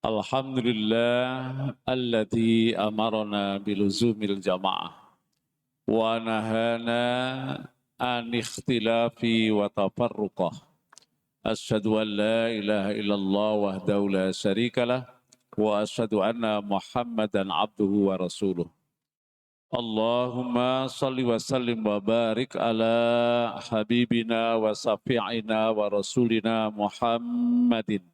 Alhamdulillah alladzi amarna biluzumil jamaah wa nahana an ikhtilafi wa tafarruqah. Asyhadu an la ilaha illallah wahdahu la syarikalah wa asyhadu anna Muhammadan abduhu wa rasuluh. Allahumma salli wa sallim wa barik ala habibina wa safi'ina wa rasulina Muhammadin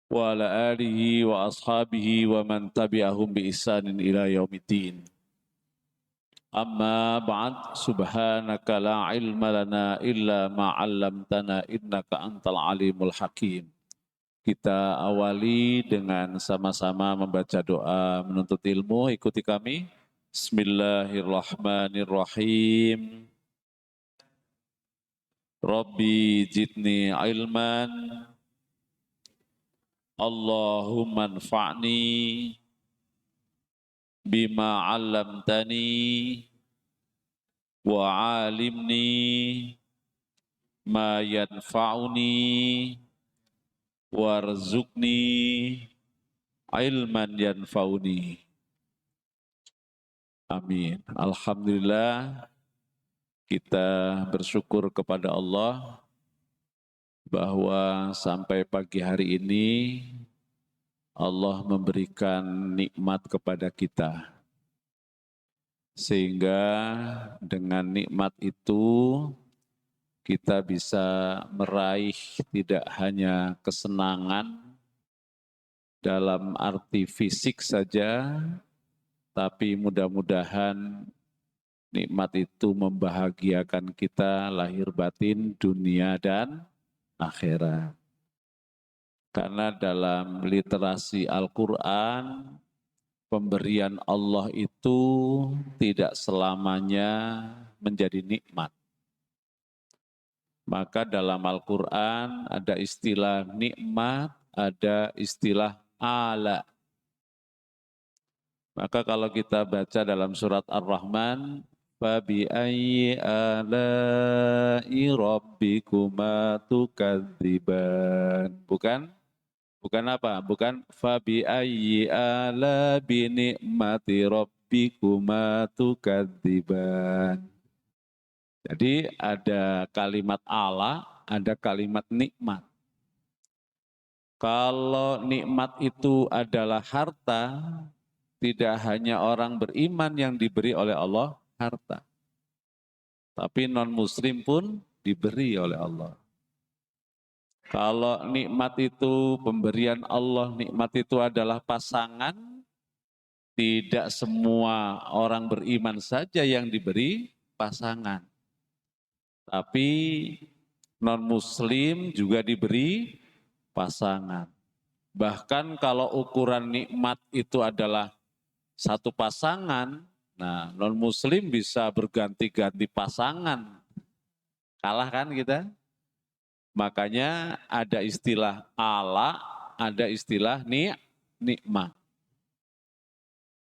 wa ala alihi wa ashabihi wa man tabi'ahum bi ihsanin ila yaumiddin. Amma ba'd, subhanaka la ilma lana illa ma 'allamtana innaka antal alimul hakim. Kita awali dengan sama-sama membaca doa menuntut ilmu. Ikuti kami. Bismillahirrahmanirrahim. Rabbi zidni ilman. Allahumma anfa'ni bima 'allamtani wa 'alimni ma yanfa'uni warzuqni ilman yanfa'uni. Amin. Alhamdulillah, kita bersyukur kepada Allah bahwa sampai pagi hari ini Allah memberikan nikmat kepada kita. Sehingga dengan nikmat itu kita bisa meraih tidak hanya kesenangan dalam arti fisik saja, tapi mudah-mudahan nikmat itu membahagiakan kita lahir batin, dunia dan akhirat. Karena dalam literasi Al-Quran, pemberian Allah itu tidak selamanya menjadi nikmat. Maka dalam Al-Quran ada istilah nikmat, ada istilah ala. Maka kalau kita baca dalam surat Ar-Rahman, فَبِأَيِّ آلَاءِ رَبِّكُمَا تُكَذِّبَانِ. Bukan apa? Bukan فَبِأَيِّ آلَاءِ بِنِعْمَةِ رَبِّكُمَا تُكَذِّبَانِ. Jadi ada kalimat Allah, ada kalimat nikmat. Kalau nikmat itu adalah harta, tidak hanya orang beriman yang diberi oleh Allah harta, tapi non-muslim pun diberi oleh Allah. Kalau nikmat itu pemberian Allah, nikmat itu adalah pasangan, tidak semua orang beriman saja yang diberi pasangan, tapi non-muslim juga diberi pasangan. Bahkan kalau ukuran nikmat itu adalah satu pasangan, nah non-muslim bisa berganti-ganti pasangan. Kalah kan kita? Makanya ada istilah ala, ada istilah nikmat.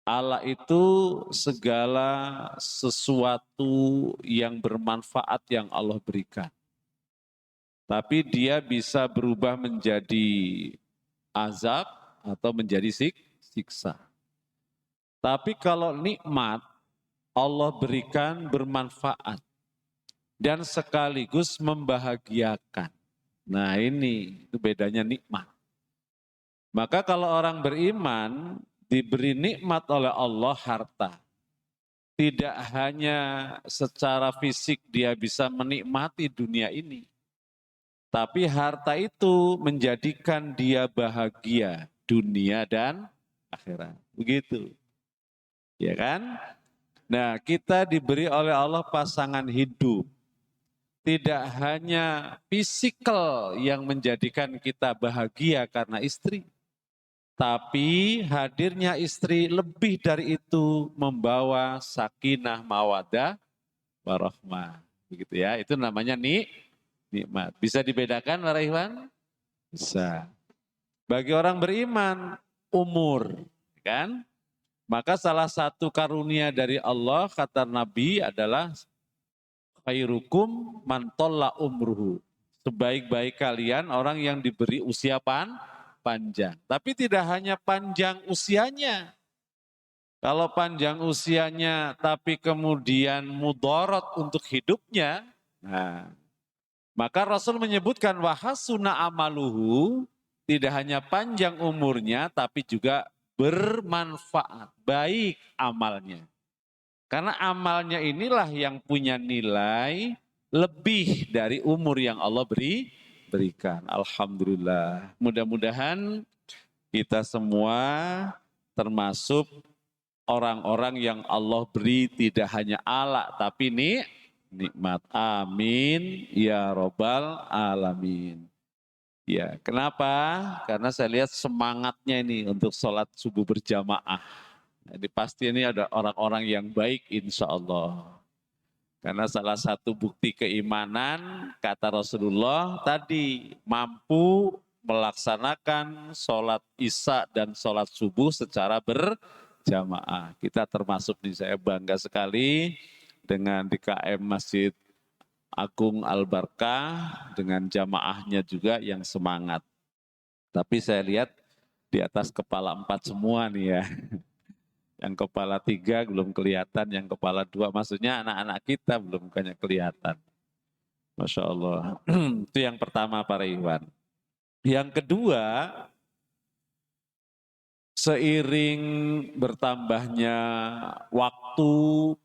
Allah itu segala sesuatu yang bermanfaat yang Allah berikan. Tapi dia bisa berubah menjadi azab atau menjadi siksa. Tapi kalau nikmat Allah berikan bermanfaat dan sekaligus membahagiakan. Nah ini itu bedanya nikmat. Maka kalau orang beriman diberi nikmat oleh Allah harta. Tidak hanya secara fisik dia bisa menikmati dunia ini. Tapi harta itu menjadikan dia bahagia dunia dan akhirat. Begitu. Ya kan? Nah, kita diberi oleh Allah pasangan hidup. Tidak hanya fisikal yang menjadikan kita bahagia karena istri. Tapi hadirnya istri lebih dari itu membawa sakinah mawadah warahmah. Begitu ya, itu namanya nikmat. Bisa dibedakan Para Ikhwan? Bisa. Bagi orang beriman, umur. Kan? Maka salah satu karunia dari Allah, kata Nabi adalah khairukum man tolla umruhu. Sebaik-baik kalian orang yang diberi usia panjang. panjang. Tapi tidak hanya panjang usianya. Kalau panjang usianya tapi kemudian mudarat untuk hidupnya, nah, maka Rasul menyebutkan wahasuna amaluhu, tidak hanya panjang umurnya tapi juga bermanfaat, baik amalnya. Karena amalnya inilah yang punya nilai lebih dari umur yang Allah berikan. Alhamdulillah. Mudah-mudahan kita semua termasuk orang-orang yang Allah beri tidak hanya ala tapi nikmat. Amin ya robbal alamin. Ya, kenapa? Karena saya lihat semangatnya ini untuk sholat subuh berjamaah. Jadi pasti ini ada orang-orang yang baik insya Allah. Karena salah satu bukti keimanan kata Rasulullah tadi mampu melaksanakan sholat isya dan sholat subuh secara berjamaah. Kita termasuk nih, saya bangga sekali dengan DKM Masjid Agung Al-Barkah dengan jamaahnya juga yang semangat. Tapi saya lihat di atas kepala 4 semua nih ya. Yang kepala 3 belum kelihatan, yang kepala 2 maksudnya anak-anak kita belum banyak kelihatan. Masya Allah. Itu yang pertama para Ikhwan. Yang kedua, seiring bertambahnya waktu,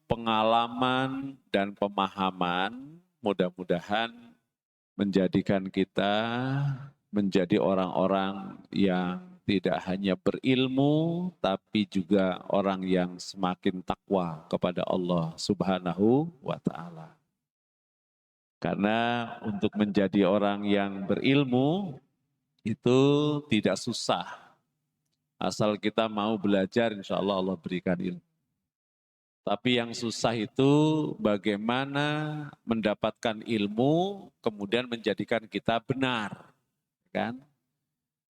pengalaman, dan pemahaman, mudah-mudahan menjadikan kita menjadi orang-orang yang tidak hanya berilmu, tapi juga orang yang semakin takwa kepada Allah Subhanahu wa Ta'ala. Karena untuk menjadi orang yang berilmu itu tidak susah. Asal kita mau belajar, insya Allah Allah berikan ilmu. Tapi yang susah itu bagaimana mendapatkan ilmu kemudian menjadikan kita benar, kan?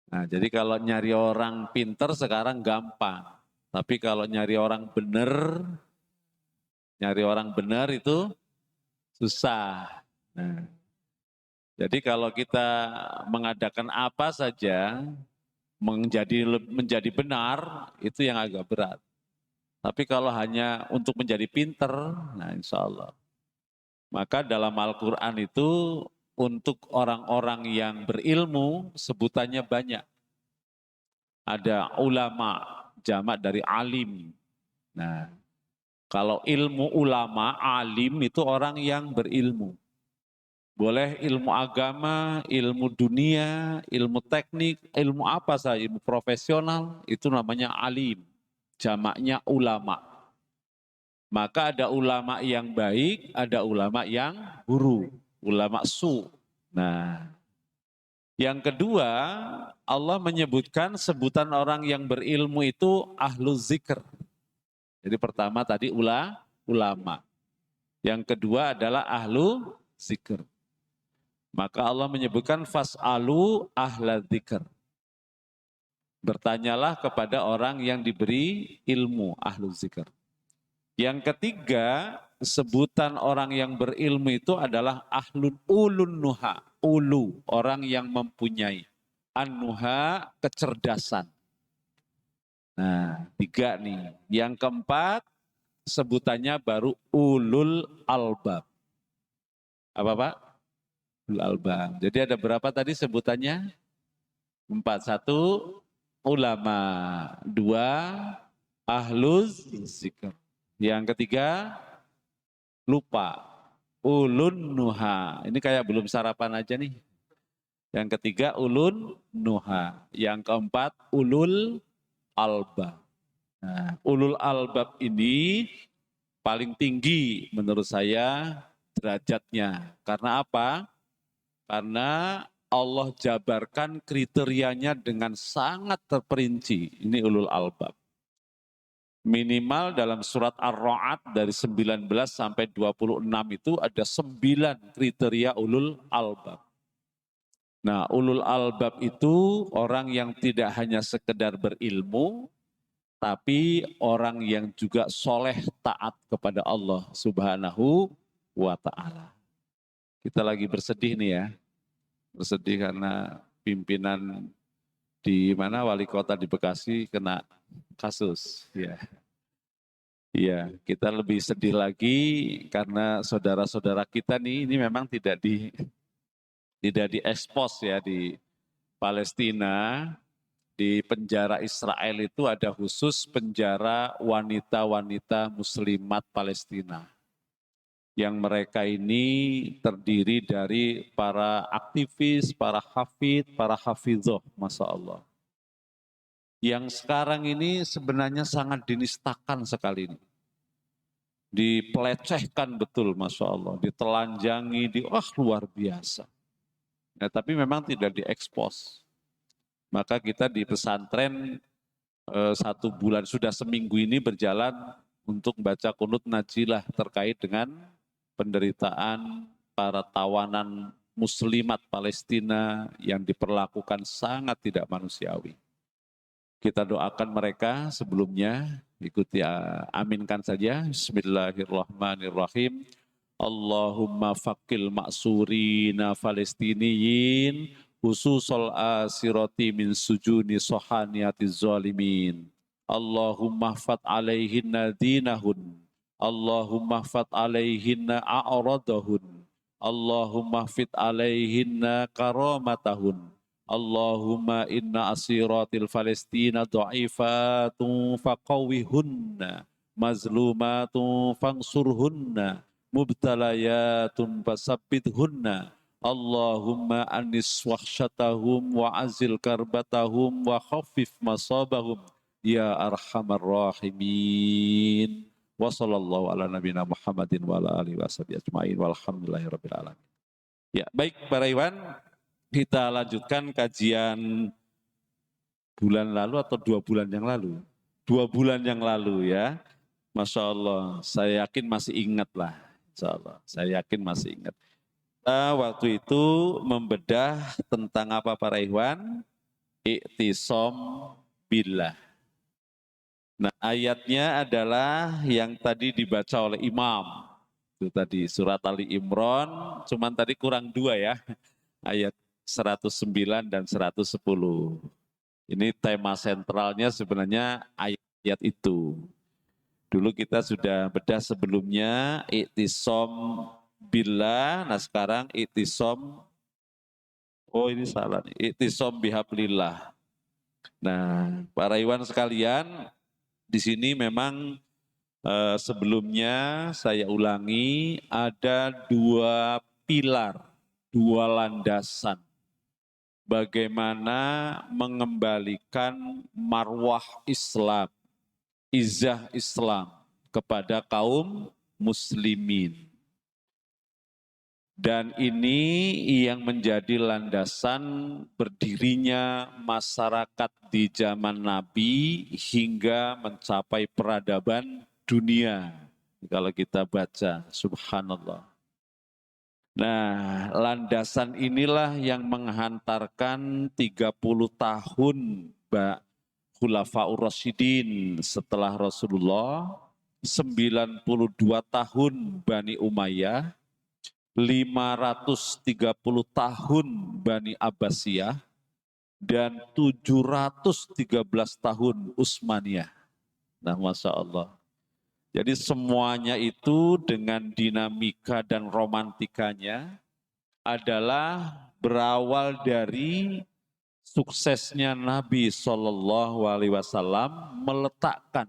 Nah, jadi kalau nyari orang pinter sekarang gampang, tapi kalau nyari orang benar itu susah. Nah, jadi kalau kita mengadakan apa saja menjadi benar itu yang agak berat. Tapi kalau hanya untuk menjadi pinter, nah insya Allah. Maka dalam Al-Quran itu untuk orang-orang yang berilmu sebutannya banyak. Ada ulama, jamak dari alim. Nah, kalau ilmu ulama, alim itu orang yang berilmu. Boleh ilmu agama, ilmu dunia, ilmu teknik, ilmu apa saja, ilmu profesional, itu namanya alim. Jamaknya ulama. Maka ada ulama yang baik, ada ulama yang buruk, ulama su. Nah, yang kedua, Allah menyebutkan sebutan orang yang berilmu itu ahlu zikr. Jadi pertama tadi ulama. Yang kedua adalah ahlu zikr. Maka Allah menyebutkan fas'alu ahla zikr. Bertanyalah kepada orang yang diberi ilmu, ahlu zikr. Yang ketiga, sebutan orang yang berilmu itu adalah ahlun ulun nuha. Ulu, orang yang mempunyai. An-nuha, kecerdasan. Nah, 3 nih. Yang keempat, sebutannya baru ulul albab. Apa Pak? Ulul albab. Jadi ada berapa tadi sebutannya? 4. 1, ulama. 2, ahluz zikr. Yang ketiga, lupa. Ulun nuha. Ini kayak belum sarapan aja nih. Yang ketiga, ulun nuha. Yang keempat, ulul albab. Nah, ulul albab ini paling tinggi menurut saya derajatnya. Karena apa? Karena Allah jabarkan kriterianya dengan sangat terperinci. Ini ulul albab. Minimal dalam surat Ar-Ra'd dari 19 sampai 26 itu ada 9 kriteria ulul albab. Nah, ulul albab itu orang yang tidak hanya sekedar berilmu, tapi orang yang juga soleh taat kepada Allah Subhanahu wa Ta'ala. Kita lagi bersedih nih ya, bersedih karena pimpinan di mana wali kota di Bekasi kena kasus. Ya, iya, kita lebih sedih lagi karena saudara-saudara kita nih ini memang tidak diekspos ya di Palestina. Di penjara Israel itu ada khusus penjara wanita-wanita muslimat Palestina. Yang mereka ini terdiri dari para aktivis, para hafid, para hafidzoh, Masya Allah. Yang sekarang ini sebenarnya sangat dinistakan sekali ini. Dipelecehkan betul, Masya Allah. Ditelanjangi, luar biasa. Ya, tapi memang tidak diekspos. Maka kita di pesantren 1 bulan, sudah seminggu ini berjalan untuk baca kunut najilah terkait dengan penderitaan para tawanan muslimat Palestina yang diperlakukan sangat tidak manusiawi. Kita doakan mereka sebelumnya, ikuti aminkan saja. Bismillahirrahmanirrahim. Allahumma fakil maksurina Falestiniyin khususol asirati min sujuni sohaniyati zalimin. Allahumma fat alaihinna dinahun. Allahumma fat alaihinna a'radahun. Allahumma fit alaihinna karamatahun. Allahumma inna asiratil Palestina dha'ifatun faqawihunna mazlumatun fangsurhunna mubtalayatun fasabbithunna Allahumma anis wahsyatahum wa azil karbatahum wa khaffif masabahum ya arhamar rahimin wa sallallahu ala nabina Muhammadin wa ala alihi wa sahbihi ajma'in walhamdulillahi rabbil alamin. Ya, baik para Iwan, kita lanjutkan kajian bulan lalu atau 2 bulan yang lalu? 2 bulan yang lalu ya. Masya Allah, saya yakin masih ingat lah. Insya Allah, saya yakin masih ingat. Kita waktu itu membedah tentang apa para Ikhwan? Iktisom billah. Nah ayatnya adalah yang tadi dibaca oleh imam. Itu tadi surat Ali Imran, cuman tadi kurang 2 ya. Ayat 109 dan 110. Ini tema sentralnya sebenarnya ayat itu. Dulu kita sudah bedah sebelumnya iktisom billah, nah sekarang iktisom, ini salah nih, iktisom bihablillah. Nah para Iwan sekalian, di sini memang sebelumnya saya ulangi ada 2 pilar, 2 landasan. Bagaimana mengembalikan marwah Islam, izah Islam kepada kaum muslimin. Dan ini yang menjadi landasan berdirinya masyarakat di zaman Nabi hingga mencapai peradaban dunia. Kalau kita baca, subhanallah. Nah, landasan inilah yang menghantarkan 30 tahun Khulafaur Rasyidin setelah Rasulullah, 92 tahun Bani Umayyah, 530 tahun Bani Abbasiyah, dan 713 tahun Utsmaniyah. Nah, Masya Allah. Jadi semuanya itu dengan dinamika dan romantikanya adalah berawal dari suksesnya Nabi Shallallahu Alaihi Wasallam meletakkan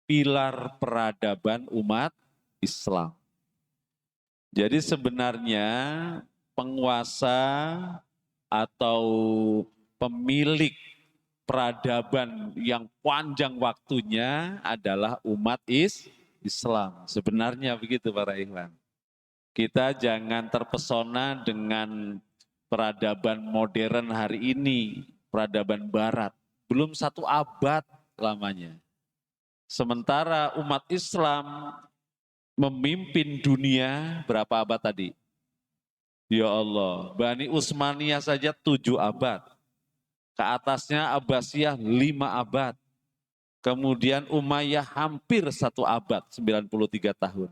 pilar peradaban umat Islam. Jadi sebenarnya penguasa atau pemilik peradaban yang panjang waktunya adalah umat Islam. Sebenarnya begitu para ikhwan. Kita jangan terpesona dengan peradaban modern hari ini, peradaban barat. Belum 1 abad lamanya. Sementara umat Islam memimpin dunia berapa abad tadi? Ya Allah, Bani Utsmaniyah saja 7 abad. Ke atasnya Abbasiyah 5 abad. Kemudian Umayyah hampir 1 abad, 93 tahun.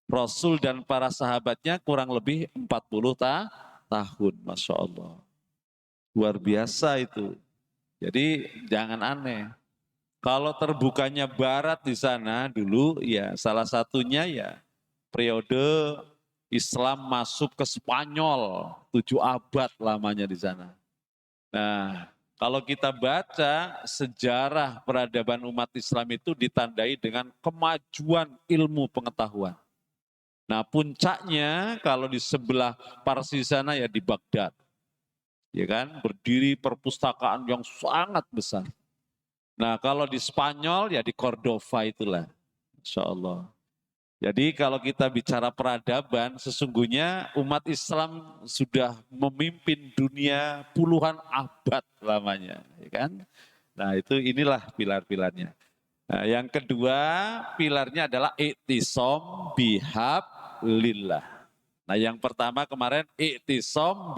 Rasul dan para sahabatnya kurang lebih 40 tahun, Masya Allah. Luar biasa itu. Jadi jangan aneh. Kalau terbukanya barat di sana dulu ya salah satunya ya periode Islam masuk ke Spanyol 7 abad lamanya di sana. Nah, kalau kita baca sejarah peradaban umat Islam itu ditandai dengan kemajuan ilmu pengetahuan. Nah, puncaknya kalau di sebelah Parsi sana ya di Baghdad. Ya kan, berdiri perpustakaan yang sangat besar. Nah, kalau di Spanyol ya di Cordova itulah. Insya Allah. Jadi kalau kita bicara peradaban, sesungguhnya umat Islam sudah memimpin dunia puluhan abad lamanya, ya kan? Nah itu inilah pilar-pilarnya. Nah, yang kedua pilarnya adalah iktisom bihab lillah. Nah yang pertama kemarin iktisom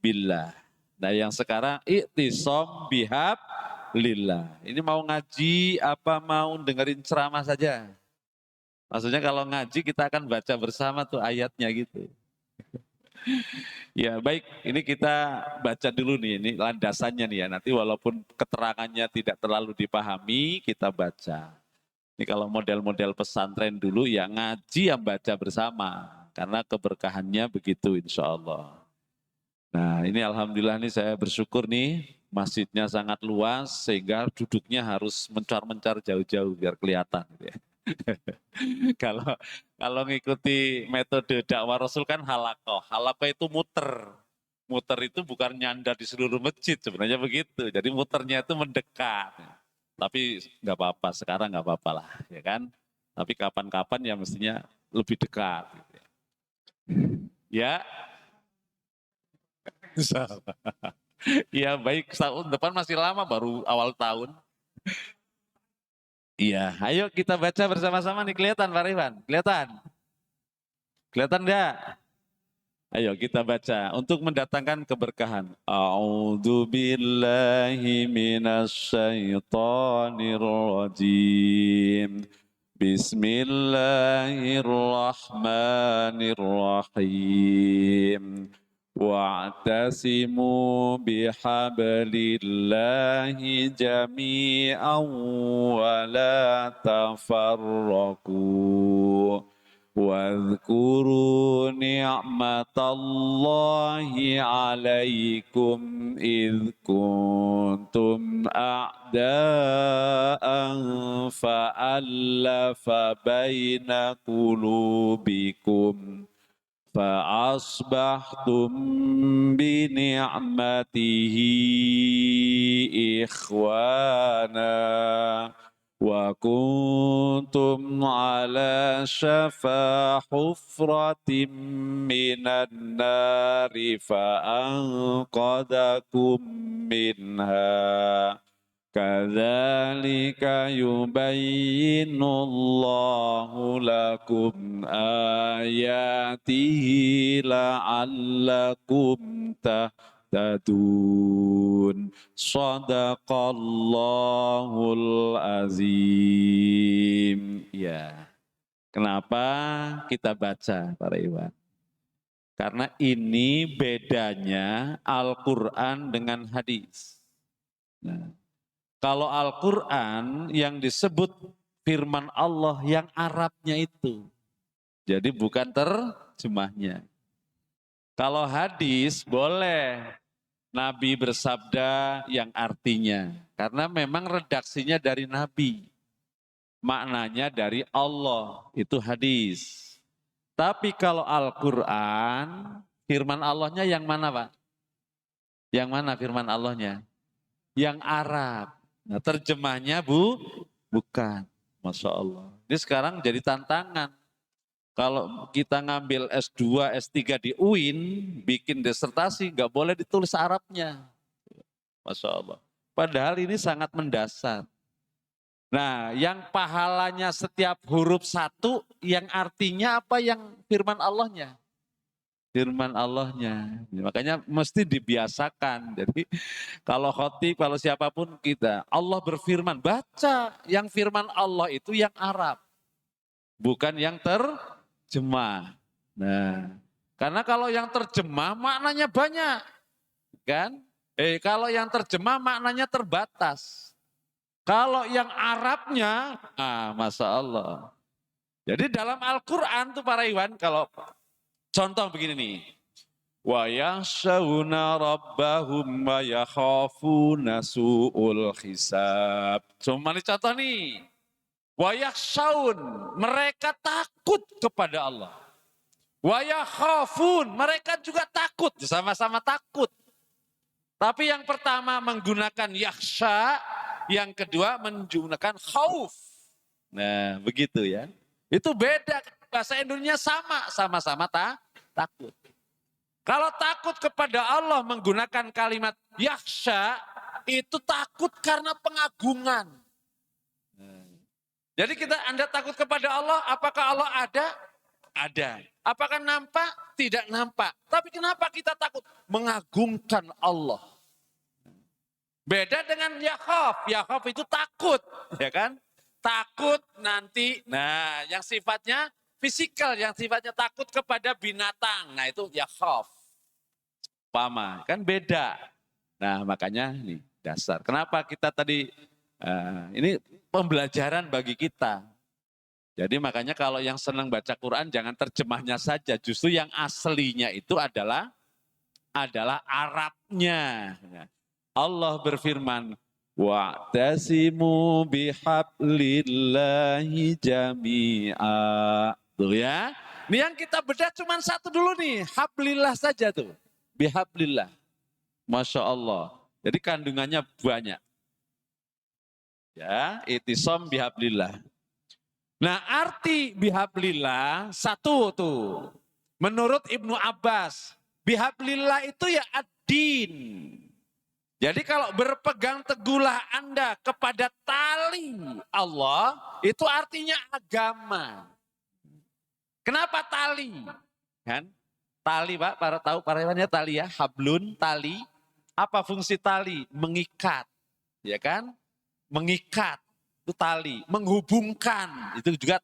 billah. Nah yang sekarang iktisom bihab lillah. Ini mau ngaji apa mau dengerin ceramah saja? Maksudnya kalau ngaji kita akan baca bersama tuh ayatnya gitu. Ya baik, ini kita baca dulu nih, ini landasannya nih ya. Nanti walaupun keterangannya tidak terlalu dipahami, kita baca. Ini kalau model-model pesantren dulu ya ngaji yang baca bersama. Karena keberkahannya begitu insya Allah. Nah ini alhamdulillah nih saya bersyukur nih masjidnya sangat luas sehingga duduknya harus mencar-mencar jauh-jauh biar kelihatan. Gitu ya. Kalau kalau ngikuti metode dakwah Rasul kan halakoh. Halakoh itu muter. Muter itu bukan nyandar di seluruh masjid sebenarnya begitu. Jadi muternya itu mendekat. Tapi nggak apa-apa, sekarang nggak apa-apa lah, ya kan? Tapi kapan-kapan ya mestinya lebih dekat. Gitu ya. Ya, ya baik tahun depan masih lama baru awal tahun. Iya, ayo kita baca bersama-sama nih kelihatan Pak Rifan, kelihatan? Kelihatan enggak? Ayo kita baca untuk mendatangkan keberkahan. A'udzu billahi minasyaitonir rajim. Bismillahirrahmanirrahim. Wa'tasimu bihablillahi jami'an wa la tafarraqu. واذكروا نعمة الله عليكم إذ كنتم أعداء فألف بين قلوبكم فأصبحتم بنعمته إخوانا وكنتم على شفا حفرة من النار فأنقذكم منها كذلك يبين الله لكم آياته لعلكم تهتدون Sadaqallahul azim. Ya. Kenapa kita baca para Iwan? Karena ini bedanya Al-Quran dengan hadis. Nah, kalau Al-Quran yang disebut firman Allah yang Arabnya itu. Jadi bukan terjemahnya. Kalau hadis boleh Nabi bersabda yang artinya. Karena memang redaksinya dari Nabi. Maknanya dari Allah. Itu hadis. Tapi kalau Al-Quran, firman Allahnya yang mana Pak? Yang mana firman Allahnya? Yang Arab. Nah terjemahnya bukan. Masya Allah. Ini sekarang jadi tantangan. Kalau kita ngambil S2, S3 di UIN, bikin disertasi, nggak boleh ditulis Arabnya. Masya Allah. Padahal ini sangat mendasar. Nah, yang pahalanya setiap huruf satu, yang artinya apa yang firman Allahnya? Firman Allahnya. Makanya mesti dibiasakan. Jadi kalau khotib, kalau siapapun kita, Allah berfirman, baca yang firman Allah itu yang Arab. Bukan yang terjemah. Nah, karena kalau yang terjemah maknanya banyak. Kan? Kalau yang terjemah maknanya terbatas. Kalau yang Arabnya, Masya Allah. Jadi dalam Al-Quran tuh para Iwan, kalau contoh begini nih. Wa yakhshawna rabbahum wa yakhafuna su'ul hisab. Cuma nih contoh nih. Wa yakhshawun, mereka takut kepada Allah. Wa yakhafun, mereka juga takut, sama-sama takut. Tapi yang pertama menggunakan yakhsha, yang kedua menggunakan khauf. Nah, begitu ya. Itu beda, bahasa Indonesia sama-sama takut. Kalau takut kepada Allah menggunakan kalimat yakhsha, itu takut karena pengagungan. Jadi Anda takut kepada Allah, apakah Allah ada? Ada. Apakah nampak? Tidak nampak. Tapi kenapa kita takut? Mengagungkan Allah. Beda dengan yakhaf. Yakhaf itu takut, ya kan? Takut nanti, yang sifatnya fisikal, yang sifatnya takut kepada binatang. Nah itu yakhaf. Pama, kan beda. Nah makanya nih dasar. Kenapa kita tadi, ini pembelajaran bagi kita. Jadi makanya kalau yang senang baca Quran jangan terjemahnya saja. Justru yang aslinya itu adalah Arabnya. Allah berfirman, wa'tasimu bihablillahi jami'a. Tuh ya. Ini yang kita bedah cuma satu dulu nih. Hablillah saja tuh. Bihablillah. Masya Allah. Jadi kandungannya banyak. Ya, itisam bihablillah. Nah arti bihablillah satu tuh. Menurut Ibnu Abbas. Bihablillah itu ya ad-din. Jadi kalau berpegang teguhlah Anda kepada tali Allah, itu artinya agama. Kenapa tali? Kan? Tali Pak, para hewannya tali ya, hablun, tali. Apa fungsi tali? Mengikat. Ya kan? Mengikat, itu tali. Menghubungkan, itu juga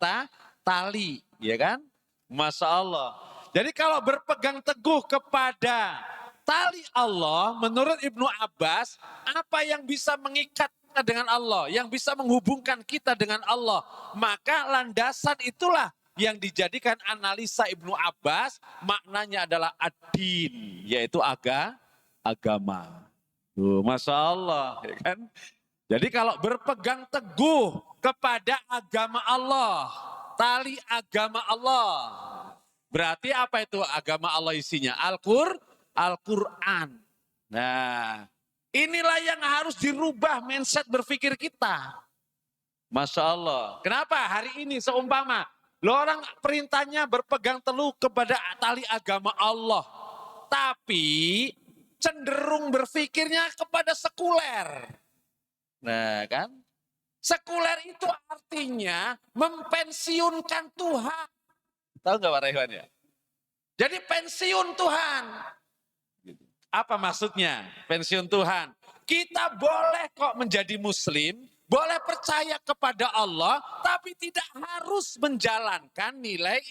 tali. Ya kan? Masya Allah. Jadi kalau berpegang teguh kepada tali Allah, menurut Ibnu Abbas, apa yang bisa mengikat kita dengan Allah, yang bisa menghubungkan kita dengan Allah, maka landasan itulah yang dijadikan analisa Ibnu Abbas, maknanya adalah ad-din, yaitu agama. Masya Allah, ya kan? Jadi kalau berpegang teguh kepada agama Allah, tali agama Allah, berarti apa itu agama Allah isinya? Al-Quran. Nah, inilah yang harus dirubah mindset berpikir kita. Masya Allah. Kenapa hari ini seumpama orang perintahnya berpegang teguh kepada tali agama Allah. Tapi cenderung berpikirnya kepada sekuler. Nah kan. Sekuler itu artinya mempensiunkan Tuhan. Tahu nggak Pak Raywan ya? Jadi pensiun Tuhan. Apa maksudnya pensiun Tuhan? Kita boleh kok menjadi muslim, boleh percaya kepada Allah, tapi tidak harus menjalankan nilai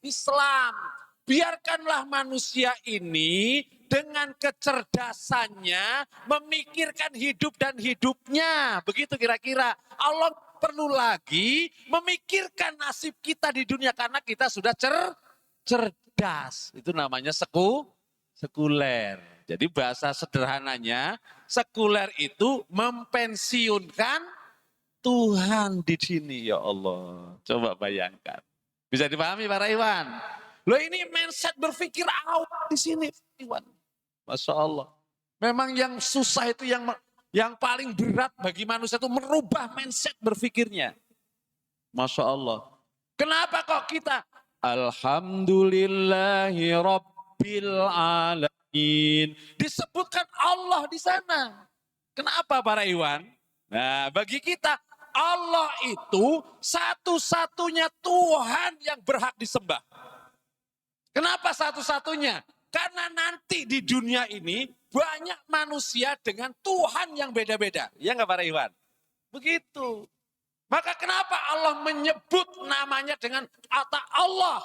Islam. Biarkanlah manusia ini dengan kecerdasannya memikirkan hidup dan hidupnya. Begitu kira-kira. Allah perlu lagi memikirkan nasib kita di dunia karena kita sudah cerdas. Itu namanya sekuler. Jadi bahasa sederhananya, sekuler itu mempensiunkan Tuhan di sini, ya Allah. Coba bayangkan. Bisa dipahami Pak Iwan? Loh ini mindset berpikir awal di sini, Iwan. Masya Allah. Memang yang susah itu yang paling berat bagi manusia itu merubah mindset berpikirnya. Masya Allah. Kenapa kok kita Alhamdulillahi Rabbil Alamin. Disebutkan Allah di sana. Kenapa para Iwan? Nah bagi kita Allah itu satu-satunya Tuhan yang berhak disembah. Kenapa satu-satunya? Karena nanti di dunia ini banyak manusia dengan Tuhan yang beda-beda. Ya nggak para Iwan? Begitu. Maka kenapa Allah menyebut namanya dengan kata Allah?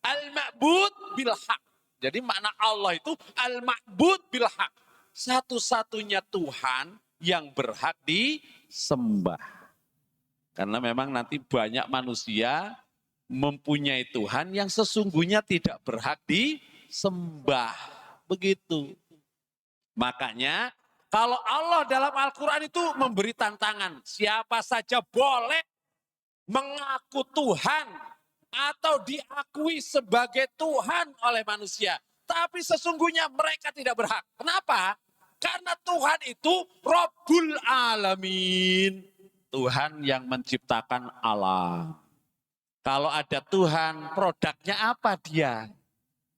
Al-Ma'bud bil haq. Jadi makna Allah itu al-ma'bud bil haq. Satu-satunya Tuhan yang berhak disembah. Karena memang nanti banyak manusia mempunyai Tuhan yang sesungguhnya tidak berhak disembah. Begitu. Makanya kalau Allah dalam Al-Quran itu memberi tantangan. Siapa saja boleh mengaku Tuhan atau diakui sebagai Tuhan oleh manusia. Tapi sesungguhnya mereka tidak berhak. Kenapa? Karena Tuhan itu Rabbul Alamin. Tuhan yang menciptakan alam. Kalau ada Tuhan, produknya apa dia?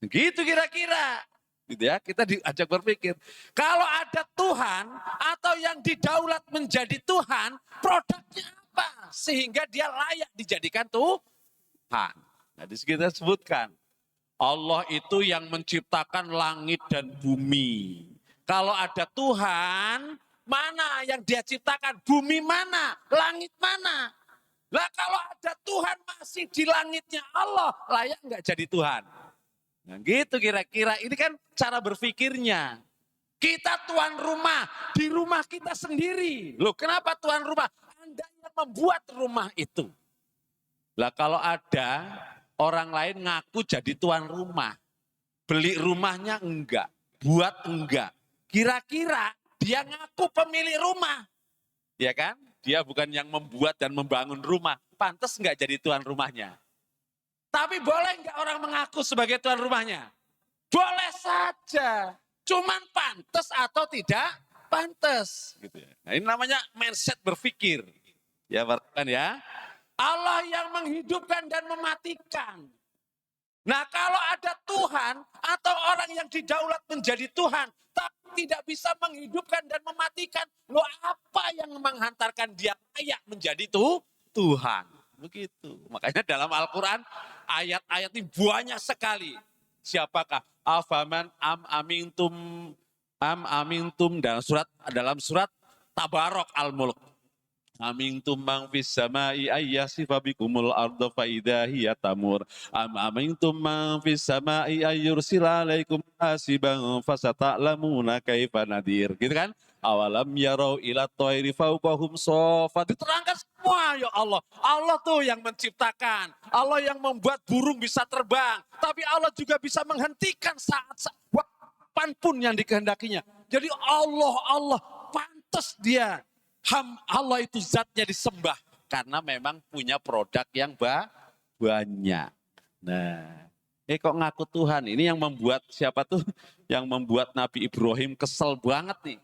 Begitu kira-kira. Gitu ya, kita diajak berpikir. Kalau ada Tuhan atau yang didaulat menjadi Tuhan, produknya apa? Sehingga dia layak dijadikan Tuhan. Nah, di sini kita sebutkan. Allah itu yang menciptakan langit dan bumi. Kalau ada Tuhan, mana yang dia ciptakan? Bumi mana? Langit mana? Lah kalau ada Tuhan masih di langitnya Allah, layak nggak jadi Tuhan? Nah gitu kira-kira, ini kan cara berpikirnya. Kita tuan rumah, di rumah kita sendiri. Loh kenapa tuan rumah? Anda yang membuat rumah itu. Lah kalau ada orang lain ngaku jadi tuan rumah. Beli rumahnya enggak, buat enggak. Kira-kira dia ngaku pemilik rumah. Ya kan? Dia bukan yang membuat dan membangun rumah. Pantas enggak jadi tuan rumahnya. Tapi boleh enggak orang mengaku sebagai tuan rumahnya? Boleh saja. Cuman pantas atau tidak pantas. Gitu ya. Nah, ini namanya mindset berpikir. Ya, kan ya. Allah yang menghidupkan dan mematikan. Nah kalau ada Tuhan atau orang yang didaulat menjadi Tuhan, tapi tidak bisa menghidupkan dan mematikan, lo apa yang menghantarkan dia layak menjadi Tuhan? Begitu. Makanya dalam Al-Quran ayat-ayat ini banyak sekali. Siapakah? Afaman amintum dalam surat Tabarok Al-Mulk. Amintum man fis samai ayyasifa bikumul arda fa idza hiya tamur. Amintum man fis samai ayyursila alaikum hasiban fasata'lamuna kaifa nadir. Gitu kan? Awalam yarau ila thairi fawqahum shafat. Diterangkan semua ya Allah. Allah tuh yang menciptakan. Allah yang membuat burung bisa terbang. Tapi Allah juga bisa menghentikan saat kapanpun yang dikehendakinya. Jadi Allah pantas dia. Allah itu zatnya disembah karena memang punya produk yang banyak. Nah, kok ngaku Tuhan? Ini yang membuat siapa tuh? Yang membuat Nabi Ibrahim kesel banget nih.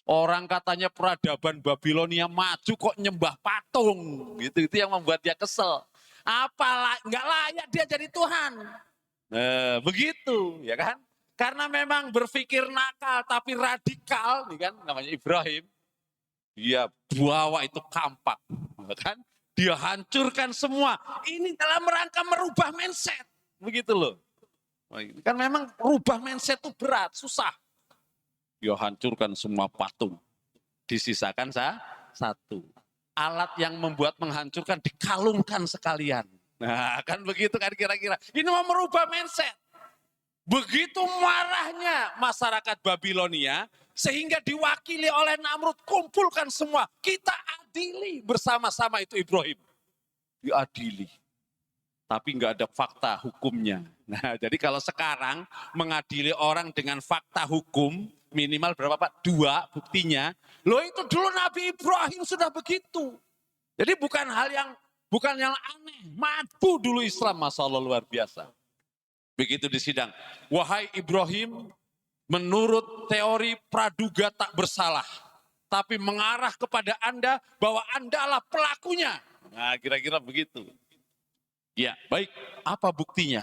Orang katanya peradaban Babilonia maju kok nyembah patung. Gitu itu yang membuat dia kesel. Nggak layak dia jadi Tuhan. Nah, begitu ya kan? Karena memang berpikir nakal tapi radikal, nih kan namanya Ibrahim. Dia bawa itu kampak, kan? Dia hancurkan semua. Ini dalam rangka merubah mindset, begitu loh. Kan memang rubah mindset itu berat, susah. Dia hancurkan semua patung, disisakan satu. Alat yang membuat menghancurkan dikalungkan sekalian. Nah, kan begitu kan kira-kira. Ini mau merubah mindset. Begitu marahnya masyarakat Babilonia, sehingga diwakili oleh Namrud, kumpulkan semua. Kita adili bersama-sama itu Ibrahim. Diadili. Tapi nggak ada fakta hukumnya. Nah, jadi kalau sekarang mengadili orang dengan fakta hukum, minimal berapa Pak? 2 buktinya. Loh itu dulu Nabi Ibrahim sudah begitu. Jadi bukan yang aneh. Maju dulu Islam, Masya Allah luar biasa. Begitu di sidang. Wahai Ibrahim, menurut teori praduga tak bersalah. Tapi mengarah kepada Anda bahwa Anda lah pelakunya. Nah kira-kira begitu. Ya baik, apa buktinya?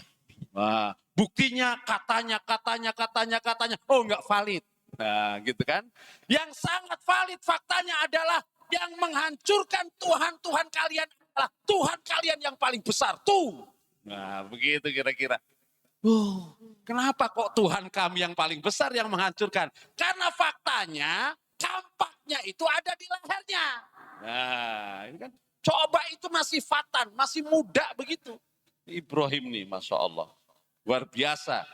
Nah, buktinya katanya. Oh nggak valid. Nah gitu kan. Yang sangat valid faktanya adalah yang menghancurkan Tuhan kalian adalah Tuhan kalian yang paling besar. Tuh. Nah begitu kira-kira. Kenapa kok Tuhan kami yang paling besar yang menghancurkan? Karena faktanya, kampaknya itu ada di lehernya. Nah, ini kan coba itu masih fatan, masih muda begitu. Ibrahim nih, Masya Allah. Luar biasa.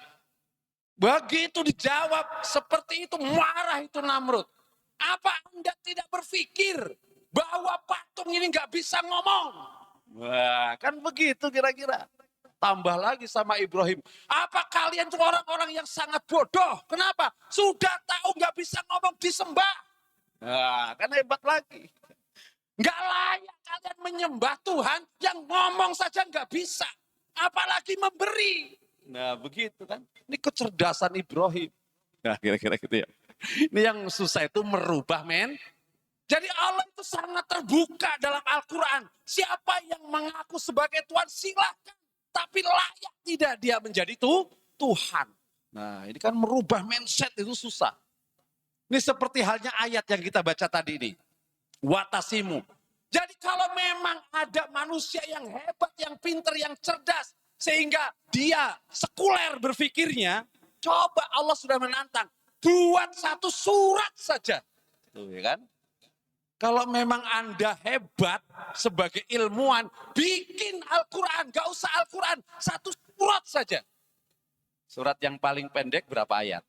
Begitu dijawab seperti itu, marah itu Namrud. Apa Anda tidak berpikir bahwa patung ini nggak bisa ngomong? Wah, kan begitu kira-kira. Tambah lagi sama Ibrahim. Apa kalian tuh orang-orang yang sangat bodoh? Kenapa? Sudah tahu nggak bisa ngomong disembah. Nah, kan hebat lagi. Nggak layak kalian menyembah Tuhan yang ngomong saja nggak bisa. Apalagi memberi. Nah begitu kan. Ini kecerdasan Ibrahim. Nah kira-kira gitu ya. Ini yang susah itu merubah men. Jadi Allah itu sangat terbuka dalam Al-Quran. Siapa yang mengaku sebagai Tuhan silahkan. Tapi layak tidak dia menjadi Tuhan. Nah ini kan merubah mindset itu susah. Ini seperti halnya ayat yang kita baca tadi ini. Watasimu. Jadi kalau memang ada manusia yang hebat, yang pinter, yang cerdas. Sehingga dia sekuler berpikirnya. Coba Allah sudah menantang. Buat satu surat saja. Tuh ya kan. Kalau memang Anda hebat sebagai ilmuwan, bikin Al-Quran, gak usah Al-Quran, satu surat saja. Surat yang paling pendek berapa ayat?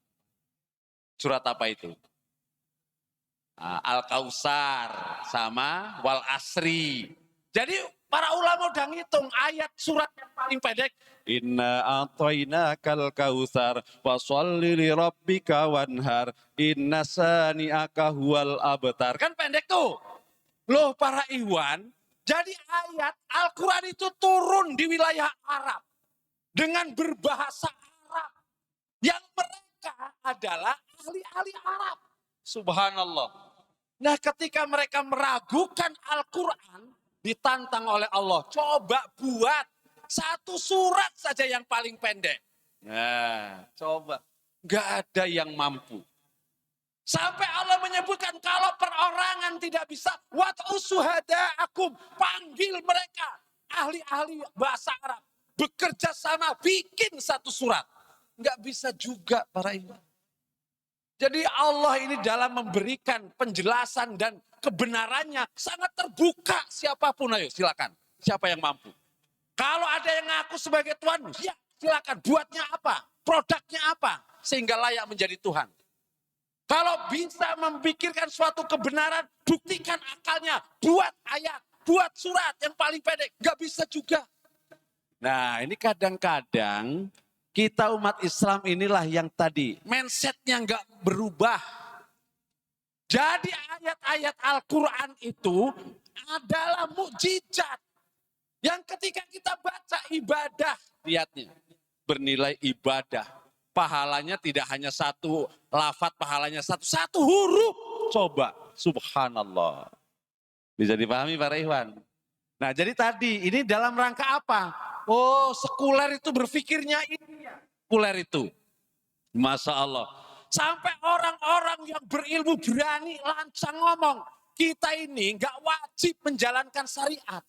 Surat apa itu? Al-Kausar sama Wal Asri. Jadi para ulama udah ngitung ayat surat yang paling pendek. Inna a'tainakal kausar fasholli li rabbika wanhar inna sani'aka huwal abtar. Kan pendek tuh. Loh para ikhwan, jadi ayat Al-Quran itu turun di wilayah Arab. Dengan berbahasa Arab. Yang mereka adalah ahli-ahli Arab. Subhanallah. Nah ketika mereka meragukan Al-Quran, ditantang oleh Allah. Coba buat satu surat saja yang paling pendek. Nah coba. Gak ada yang mampu. Sampai Allah menyebutkan kalau perorangan tidak bisa. Wat'u syuhada'akum. Panggil mereka. Ahli-ahli bahasa Arab. Bekerja sama bikin satu surat. Gak bisa juga para ikhwan. Jadi Allah ini dalam memberikan penjelasan dan kebenarannya sangat terbuka siapapun. Ayo silakan. Siapa yang mampu? Kalau ada yang ngaku sebagai Tuhan, ya silakan. Buatnya apa? Produknya apa? Sehingga layak menjadi Tuhan. Kalau bisa memikirkan suatu kebenaran, buktikan akalnya. Buat ayat, buat surat yang paling pendek. Gak bisa juga. Nah ini kadang-kadang kita umat Islam inilah yang tadi mindsetnya nggak berubah. Jadi ayat-ayat Al-Quran itu adalah mukjizat. Yang ketika kita baca ibadah, lihatnya bernilai ibadah. Pahalanya tidak hanya satu lafaz, pahalanya satu huruf. Coba, subhanallah. Bisa dipahami para ikhwan? Nah jadi tadi ini dalam rangka apa? Oh sekuler itu berpikirnya ini ya. Sekuler itu. Masya Allah. Sampai orang-orang yang berilmu berani lancang ngomong. Kita ini gak wajib menjalankan syariat.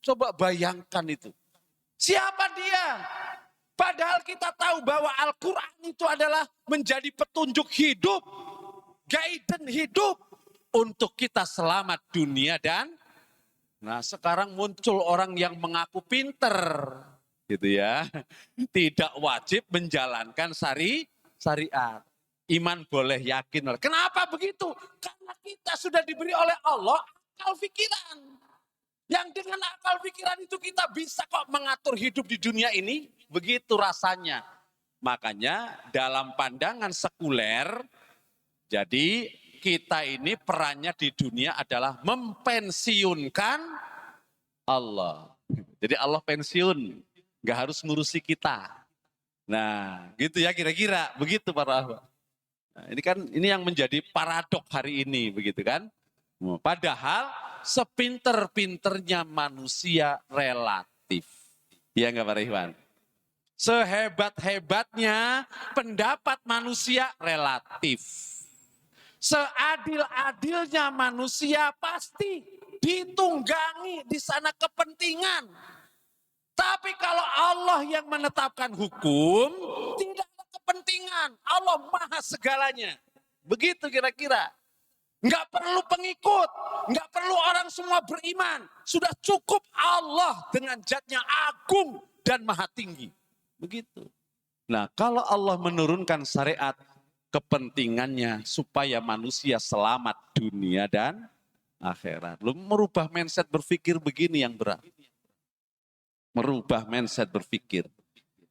Coba bayangkan itu. Siapa dia? Padahal kita tahu bahwa Al-Quran itu adalah menjadi petunjuk hidup. Guidance hidup. Untuk kita selamat dunia dan nah sekarang muncul orang yang mengaku pinter gitu ya. Tidak wajib menjalankan syariat. Iman boleh yakin. Kenapa begitu? Karena kita sudah diberi oleh Allah akal pikiran. Yang dengan akal pikiran itu kita bisa kok mengatur hidup di dunia ini. Begitu rasanya. Makanya dalam pandangan sekuler, jadi kita ini perannya di dunia adalah mempensiunkan Allah. Jadi Allah pensiun, gak harus ngurusi kita. Nah gitu ya kira-kira, begitu para ahwa. Nah, ini yang menjadi paradok hari ini, begitu kan? Padahal sepinter-pinternya manusia relatif. Iya enggak Pak Ikhwan? Sehebat-hebatnya pendapat manusia relatif. Seadil-adilnya manusia pasti ditunggangi di sana kepentingan. Tapi kalau Allah yang menetapkan hukum, tidak ada kepentingan. Allah maha segalanya. Begitu kira-kira. Enggak perlu pengikut, enggak perlu orang semua beriman. Sudah cukup Allah dengan zatnya agung dan maha tinggi. Begitu. Nah, kalau Allah menurunkan syariat, kepentingannya supaya manusia selamat dunia dan akhirat. Lu merubah mindset berpikir begini yang berat. Merubah mindset berpikir.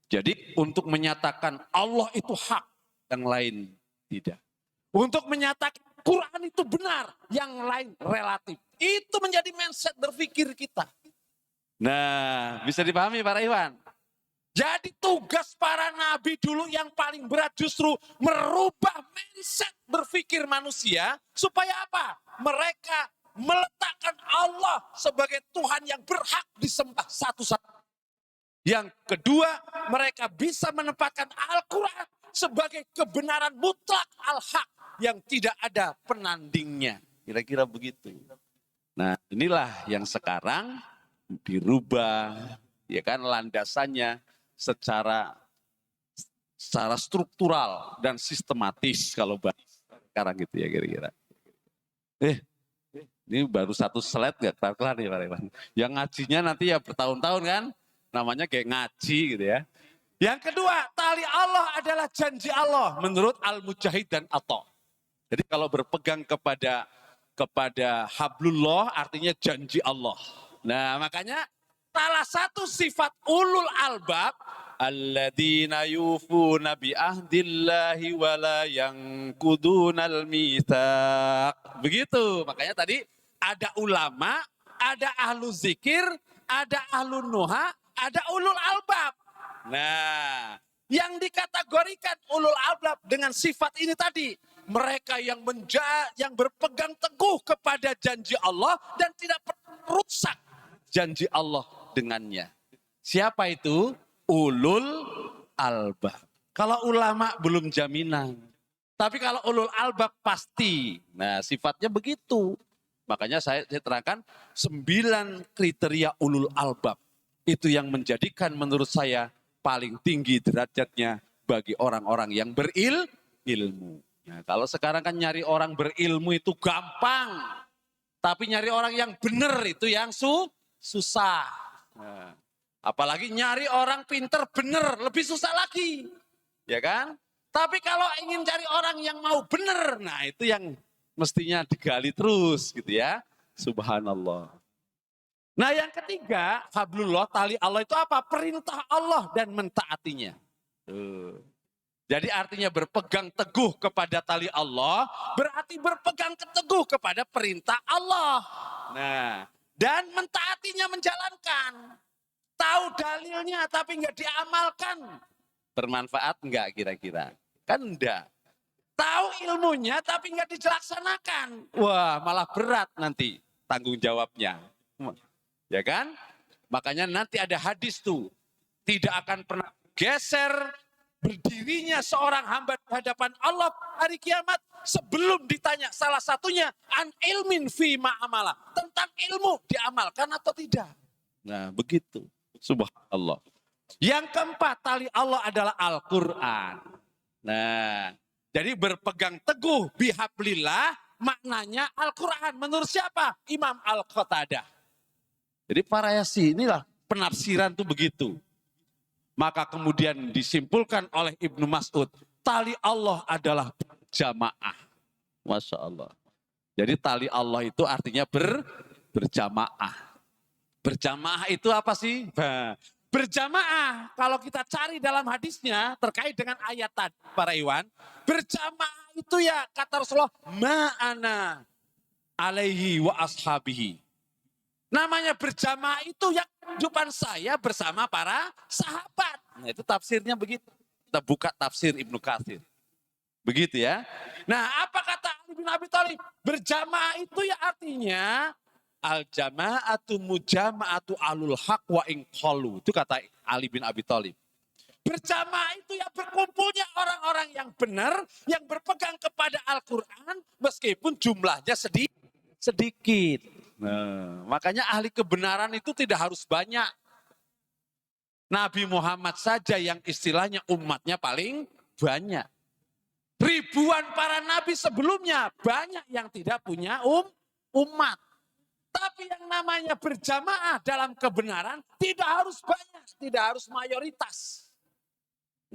Jadi untuk menyatakan Allah itu hak, yang lain tidak. Untuk menyatakan Quran itu benar, yang lain relatif. Itu menjadi mindset berpikir kita. Nah, bisa dipahami Pak Iwan? Jadi tugas para nabi dulu yang paling berat justru merubah mindset berpikir manusia. Supaya apa? Mereka meletakkan Allah sebagai Tuhan yang berhak disembah satu-satu. Yang kedua, mereka bisa menempatkan Al-Quran sebagai kebenaran mutlak al-haq yang tidak ada penandingnya. Kira-kira begitu. Nah, inilah yang sekarang dirubah, ya kan, landasannya secara struktural dan sistematis kalau sekarang gitu ya kira-kira. Ini baru satu slide gak kelar-kelar nih Pak Iwan. Yang ngajinya nanti ya bertahun-tahun kan, namanya kayak ngaji gitu ya. Yang kedua, tali Allah adalah janji Allah menurut Al-Mujahid dan Atta. Jadi kalau berpegang kepada hablullah artinya janji Allah. Nah, makanya salah satu sifat ulul albab alladzina yufuna bi ahdillahi wa la yanqudunal mitsaq. Begitu. Makanya tadi ada ulama, ada ahlu zikir, ada ahlu nuha, ada ulul albab. Nah, yang dikategorikan ulul albab dengan sifat ini tadi, mereka yang berpegang teguh kepada janji Allah dan tidak rusak janji Allah dengannya. Siapa itu? Ulul albab. Kalau ulama belum jaminan. Tapi kalau ulul albab pasti. Nah, sifatnya begitu. Makanya saya terangkan 9 kriteria ulul albab. Itu yang menjadikan menurut saya paling tinggi derajatnya bagi orang-orang yang berilmu. Nah, kalau sekarang kan nyari orang berilmu itu gampang. Tapi nyari orang yang benar itu yang susah. Nah, apalagi nyari orang pinter benar lebih susah lagi. Ya kan? Tapi kalau ingin cari orang yang mau benar, nah itu yang mestinya digali terus gitu ya. Subhanallah. Nah yang ketiga, hablullah, tali Allah itu apa? Perintah Allah dan mentaatinya. Jadi artinya berpegang teguh kepada tali Allah, berarti berpegang teguh kepada perintah Allah. Nah, dan mentaatinya menjalankan. Tahu dalilnya tapi nggak diamalkan. Bermanfaat nggak kira-kira? Kan enggak. Tahu ilmunya tapi nggak dilaksanakan. Wah malah berat nanti tanggung jawabnya. Ya kan? Makanya nanti ada hadis tuh. Tidak akan pernah geser berdirinya seorang hamba di hadapan Allah hari kiamat sebelum ditanya salah satunya an ilmin fi ma'amala. Tentang ilmu diamalkan atau tidak. Nah begitu. Subhanallah. Yang keempat tali Allah adalah Al-Quran. Nah jadi berpegang teguh bihablillah maknanya Al-Quran. Menurut siapa? Imam Al-Qatadah. Jadi variasi inilah penafsiran tuh begitu. Maka kemudian disimpulkan oleh Ibnu Mas'ud, tali Allah adalah berjamaah. Masya Allah. Jadi tali Allah itu artinya berjamaah. Berjamaah itu apa sih? Berjamaah, kalau kita cari dalam hadisnya terkait dengan ayat tadi, para Iwan. Berjamaah itu ya kata Rasulullah, ma'ana alaihi wa ashabihi. Namanya berjamaah itu yang kehidupan saya bersama para sahabat. Nah itu tafsirnya begitu. Kita buka tafsir Ibnu Katsir. Begitu ya. Nah apa kata Ali bin Abi Thalib? Berjamaah itu ya artinya al-jama'atu mujama'atu alul haq wa inqalu. Itu kata Ali bin Abi Thalib. Berjamaah itu ya berkumpulnya orang-orang yang benar, yang berpegang kepada Al-Quran meskipun jumlahnya sedikit. Nah, makanya ahli kebenaran itu tidak harus banyak. Nabi Muhammad saja yang istilahnya umatnya paling banyak. Ribuan para nabi sebelumnya banyak yang tidak punya umat. Tapi yang namanya berjamaah dalam kebenaran tidak harus banyak, tidak harus mayoritas.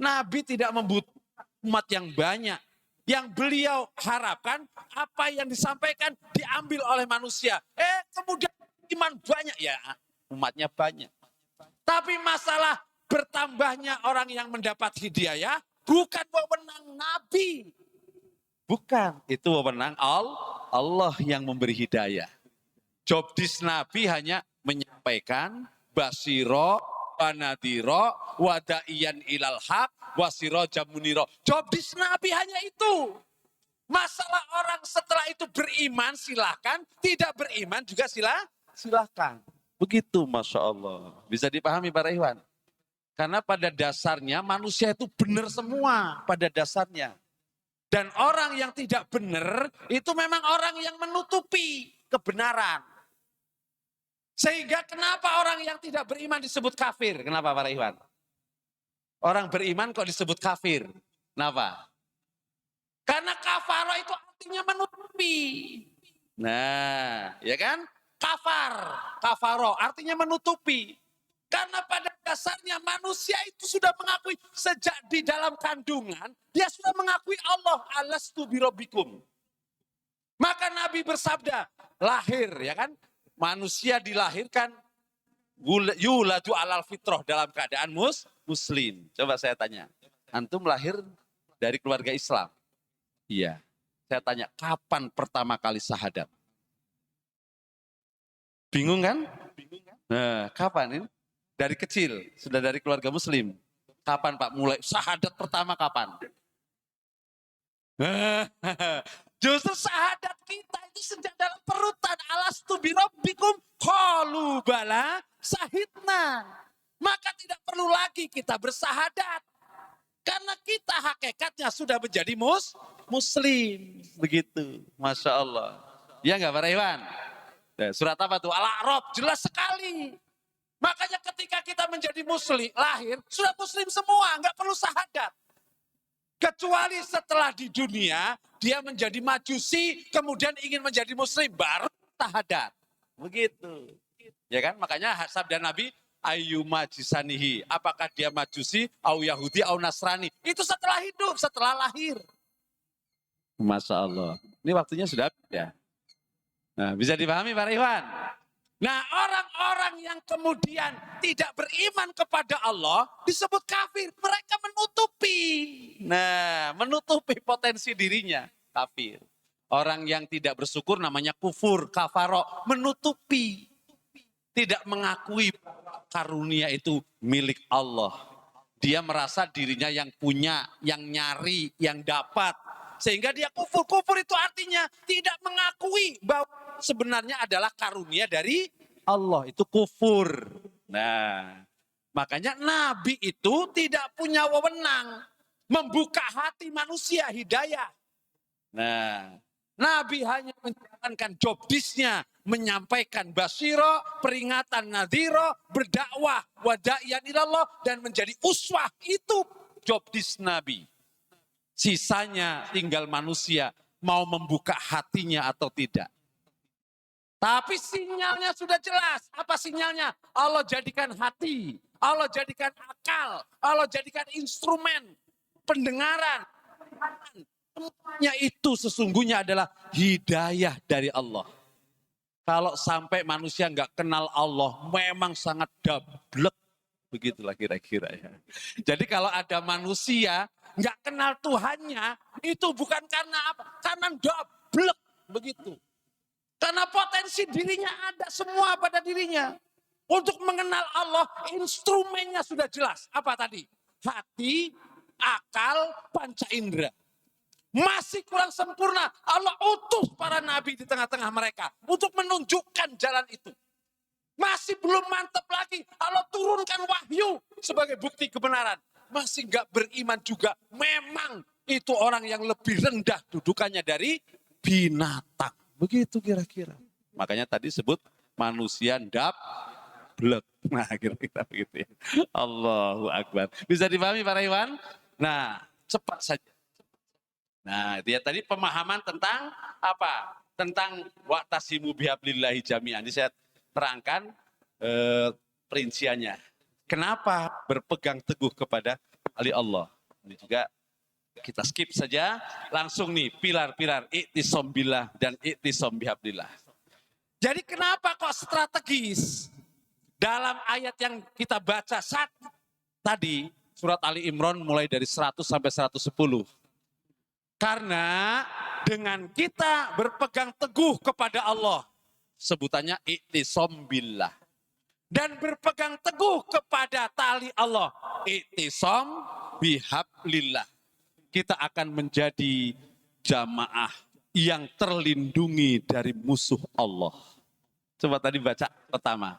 Nabi tidak membutuhkan umat yang banyak. Yang beliau harapkan apa yang disampaikan diambil oleh manusia. Kemudian iman banyak ya, umatnya banyak. Tapi masalah bertambahnya orang yang mendapat hidayah bukan wewenang Nabi. Bukan, itu wewenang Allah yang memberi hidayah. Job dis Nabi hanya menyampaikan basiro, wanadiro, wada'iyan ilal haq, wasiro jamuniro. Job dis Nabi hanya itu. Masalah orang setelah itu beriman silahkan, tidak beriman juga silahkan. Begitu Masya Allah. Bisa dipahami Pak Iwan? Karena pada dasarnya manusia itu benar semua pada dasarnya. Dan orang yang tidak benar itu memang orang yang menutupi kebenaran. Sehingga kenapa orang yang tidak beriman disebut kafir? Kenapa Pak Iwan? Orang beriman kok disebut kafir? Kenapa? Karena kafaro itu artinya menutupi. Nah, ya kan? Kafaro artinya menutupi. Karena pada dasarnya manusia itu sudah mengakui sejak di dalam kandungan, dia sudah mengakui Allah, alastu birabbikum. Maka Nabi bersabda, lahir ya kan, manusia dilahirkan yuladu alal fitrah dalam keadaan muslim. Coba saya tanya, antum lahir dari keluarga Islam? Iya. Saya tanya, kapan pertama kali syahadat? Bingung kan? Nah, kapan ini? Dari kecil, sudah dari keluarga muslim. Kapan Pak mulai syahadat pertama kapan? Justru syahadat kita itu sejak dalam perutan. Alastu birabbikum qalu bala syahidna. Maka tidak perlu lagi kita bersahadat. Karena kita hakikatnya sudah menjadi muslim. Begitu, Masya Allah. Ya enggak Pak Iwan? Surat apa tuh? Al-A'raf, jelas sekali. Makanya ketika kita menjadi muslim, lahir, sudah muslim semua, nggak perlu syahadat. Kecuali setelah di dunia, dia menjadi majusi, kemudian ingin menjadi muslim, baru syahadat. Begitu. Ya kan, makanya sabda Nabi, ayu majisanihi, apakah dia majusi, au Yahudi, au Nasrani. Itu setelah hidup, setelah lahir. Masya Allah. Ini waktunya sudah ya. Nah, bisa dipahami Pak Iwan? Nah, orang-orang yang kemudian tidak beriman kepada Allah disebut kafir. Mereka menutupi. Nah, menutupi potensi dirinya. Kafir. Orang yang tidak bersyukur namanya kufur, kafaro. Menutupi. Tidak mengakui karunia itu milik Allah. Dia merasa dirinya yang punya, yang nyari, yang dapat. Sehingga dia kufur. Kufur itu artinya tidak mengakui bahwa sebenarnya adalah karunia dari Allah. Itu kufur. Nah, makanya Nabi itu tidak punya wewenang membuka hati manusia hidayah. Nah, Nabi hanya menjalankan job disk-nya, menyampaikan basyiro, peringatan nadhiro, berdakwah, wada'iyan ilallah, dan menjadi uswah. Itu job disk Nabi. Sisanya tinggal manusia mau membuka hatinya atau tidak. Tapi sinyalnya sudah jelas. Apa sinyalnya? Allah jadikan hati, Allah jadikan akal, Allah jadikan instrumen pendengaran. Semuanya itu sesungguhnya adalah hidayah dari Allah. Kalau sampai manusia nggak kenal Allah, memang sangat dablek. Begitulah kira-kira ya. Jadi kalau ada manusia nggak kenal Tuhannya, itu bukan karena apa? Karena dablek begitu. Karena potensi dirinya ada semua pada dirinya. Untuk mengenal Allah, instrumennya sudah jelas. Apa tadi? Hati, akal, panca indera. Masih kurang sempurna. Allah utus para nabi di tengah-tengah mereka untuk menunjukkan jalan itu. Masih belum mantap lagi. Allah turunkan wahyu sebagai bukti kebenaran. Masih gak beriman juga. Memang itu orang yang lebih rendah dudukannya dari binatang. Begitu kira-kira. Makanya tadi sebut manusia dablek. Nah kira-kira begitu ya. Allahu Akbar. Bisa dipahami Pak Iwan? Nah cepat saja. Nah dia tadi pemahaman tentang apa? Tentang wa'tasimu bihablillahi jami'an. Ini saya terangkan perinciannya. Kenapa berpegang teguh kepada Ali Allah. Ini juga kita skip saja. Langsung nih pilar-pilar i'tisam billah dan i'tisam bihablillah. Jadi kenapa kok strategis dalam ayat yang kita baca saat tadi surat Ali Imran mulai dari 100 sampai 110. Karena dengan kita berpegang teguh kepada Allah, sebutannya i'tisam billah. Dan berpegang teguh kepada tali Allah, i'tisam bihablillah. Kita akan menjadi jamaah yang terlindungi dari musuh Allah. Coba tadi baca pertama.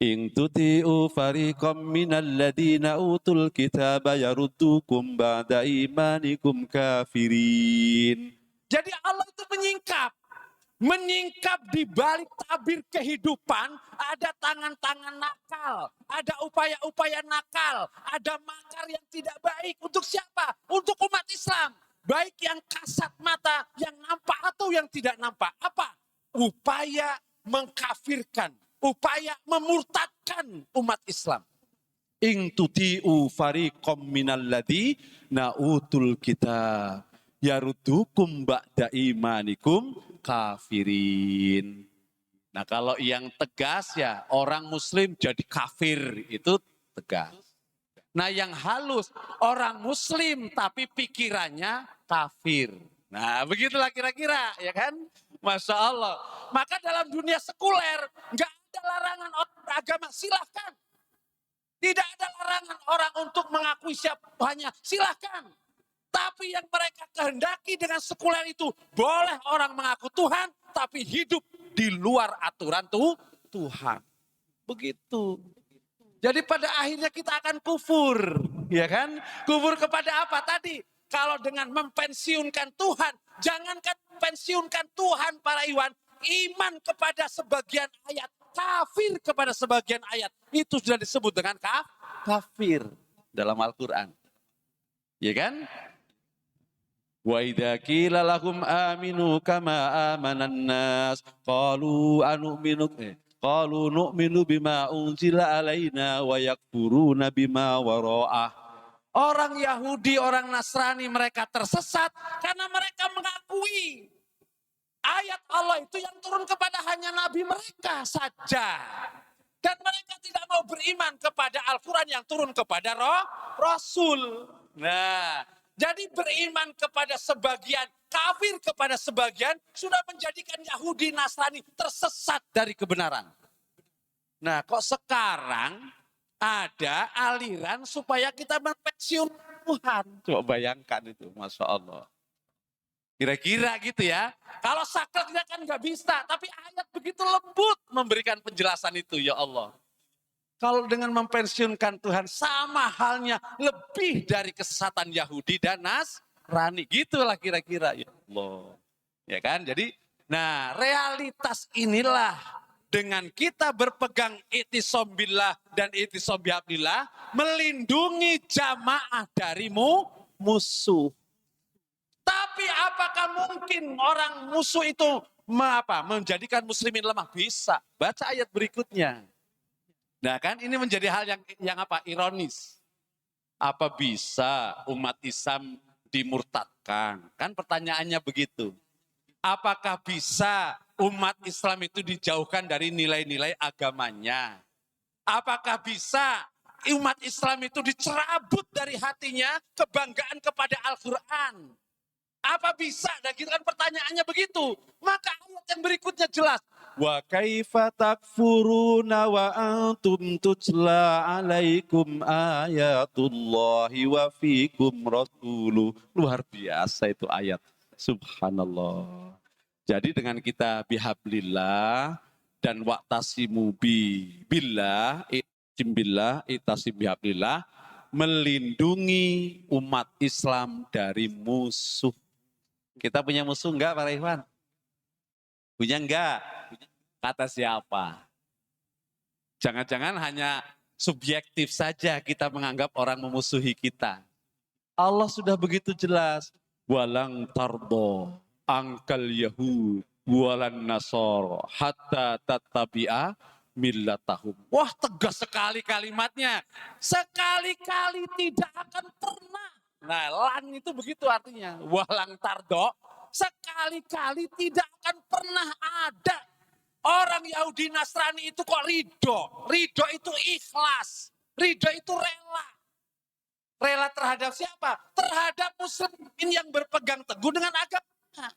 In tuti'u fariqam minal ladina utul kitaba yaruddukum ba'da imanikum kafirin. Jadi Allah itu menyingkap di balik tabir kehidupan ada tangan-tangan nakal, ada upaya-upaya nakal, ada makar yang tidak baik untuk siapa? Untuk umat Islam. Baik yang kasat mata, yang nampak atau yang tidak nampak. Apa? Upaya mengkafirkan, upaya memurtadkan umat Islam. In tuti'u fariqam minal ladina utul kitab yaruddukum ba'da imanikum kafirin. Nah kalau yang tegas ya orang muslim jadi kafir, itu tegas. Nah yang halus orang muslim tapi pikirannya kafir. Nah begitulah kira-kira ya kan. Masya Allah. Maka dalam dunia sekuler nggak ada larangan orang beragama, silahkan. Tidak ada larangan orang untuk mengakui siapanya, silahkan. Tapi yang mereka kehendaki dengan sekuler itu, boleh orang mengaku Tuhan, tapi hidup di luar aturan Tuhan. Begitu. Jadi pada akhirnya kita akan kufur, ya kan? Kufur kepada apa tadi? Kalau dengan mempensiunkan Tuhan, jangankan mempensiunkan Tuhan para Iwan, iman kepada sebagian ayat, kafir kepada sebagian ayat, itu sudah disebut dengan kafir dalam Al-Quran. Ya kan? Wa idza qila lahum aminu kama amanan nas qalu nu'minu bima unzila alaina wa yakfuruna bima wara'ah. Orang Yahudi, orang Nasrani mereka tersesat karena mereka mengakui ayat Allah itu yang turun kepada hanya nabi mereka saja. Dan mereka tidak mau beriman kepada Al-Quran yang turun kepada Rasul. Nah, jadi beriman kepada sebagian, kafir kepada sebagian, sudah menjadikan Yahudi Nasrani tersesat dari kebenaran. Nah, kok sekarang ada aliran supaya kita mempensiun Tuhan. Coba bayangkan itu, Masya Allah. Kira-kira gitu ya. Kalau sakleknya kan nggak bisa, tapi ayat begitu lembut memberikan penjelasan itu, ya Allah. Kalau dengan mempensiunkan Tuhan sama halnya lebih dari kesesatan Yahudi dan Nasrani. Gitulah kira-kira, ya Allah. Ya kan? Jadi, nah realitas inilah dengan kita berpegang i'tisam billah dan i'tisam bihablillah melindungi jamaah dari musuh. Tapi apakah mungkin orang musuh itu menjadikan muslimin lemah? Bisa. Baca ayat berikutnya. Nah kan ini menjadi hal yang ironis. Apa bisa umat Islam dimurtadkan? Kan pertanyaannya begitu. Apakah bisa umat Islam itu dijauhkan dari nilai-nilai agamanya? Apakah bisa umat Islam itu dicerabut dari hatinya kebanggaan kepada Al-Quran? Apa bisa? Dan kita kan pertanyaannya begitu. Maka ayat yang berikutnya jelas. Wa kaifa takfuruna wa antum tutla alaikum ayatullahi wa fikum rasuluh. Luar biasa itu ayat. Subhanallah. Jadi dengan kita bihablillah dan wa'tasimu billah, i'tasim bihablillah, melindungi umat Islam dari musuh. Kita punya musuh enggak Pak Ikhwan? Punya enggak? Kata siapa? Jangan-jangan hanya subjektif saja kita menganggap orang memusuhi kita. Allah sudah begitu jelas. Walang tardo angkal yahud walan nasoro hatta tattabi'a millatahum. Wah, tegas sekali kalimatnya. Sekali-kali tidak akan pernah. Nah, lan itu begitu artinya. Walang tardo, sekali-kali tidak akan pernah ada orang Yahudi Nasrani itu kok ridho. Ridho itu ikhlas. Ridho itu rela. Rela terhadap siapa? Terhadap muslimin yang berpegang teguh dengan agama.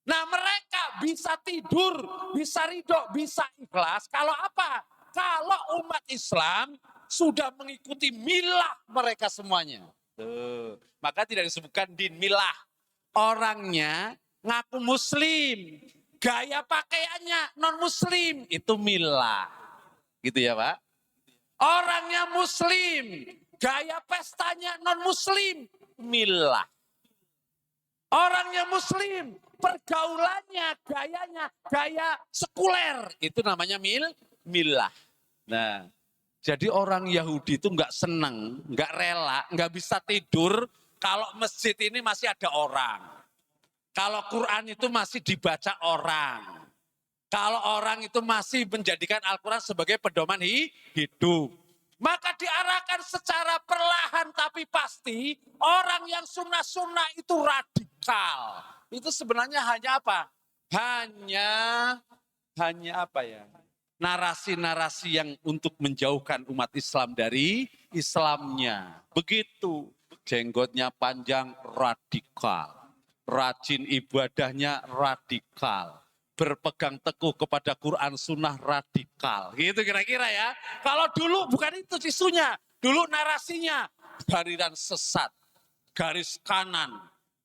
Nah, mereka bisa tidur, bisa ridho, bisa ikhlas. Kalau apa? Kalau umat Islam sudah mengikuti milah mereka semuanya. Tuh. Maka tidak disebutkan din milah. Orangnya ngaku muslim. Gaya pakaiannya non muslim. Itu milah. Gitu ya Pak? Orangnya muslim. Gaya pestanya non muslim. Milah. Orangnya muslim, pergaulannya, gayanya, gaya sekuler. Itu namanya milah. Nah, jadi orang Yahudi itu nggak senang, nggak rela, nggak bisa tidur kalau masjid ini masih ada orang. Kalau Quran itu masih dibaca orang. Kalau orang itu masih menjadikan Al-Quran sebagai pedoman hidup. Maka diarahkan secara perlahan tapi pasti orang yang sunnah-sunnah itu radikal. Itu sebenarnya hanya apa? Hanya apa ya? Narasi-narasi yang untuk menjauhkan umat Islam dari Islamnya. Begitu. Jenggotnya panjang radikal. Rajin ibadahnya radikal. Berpegang teguh kepada Quran Sunnah radikal. Gitu kira-kira ya. Kalau dulu bukan itu isunya. Dulu narasinya barisan sesat, garis kanan,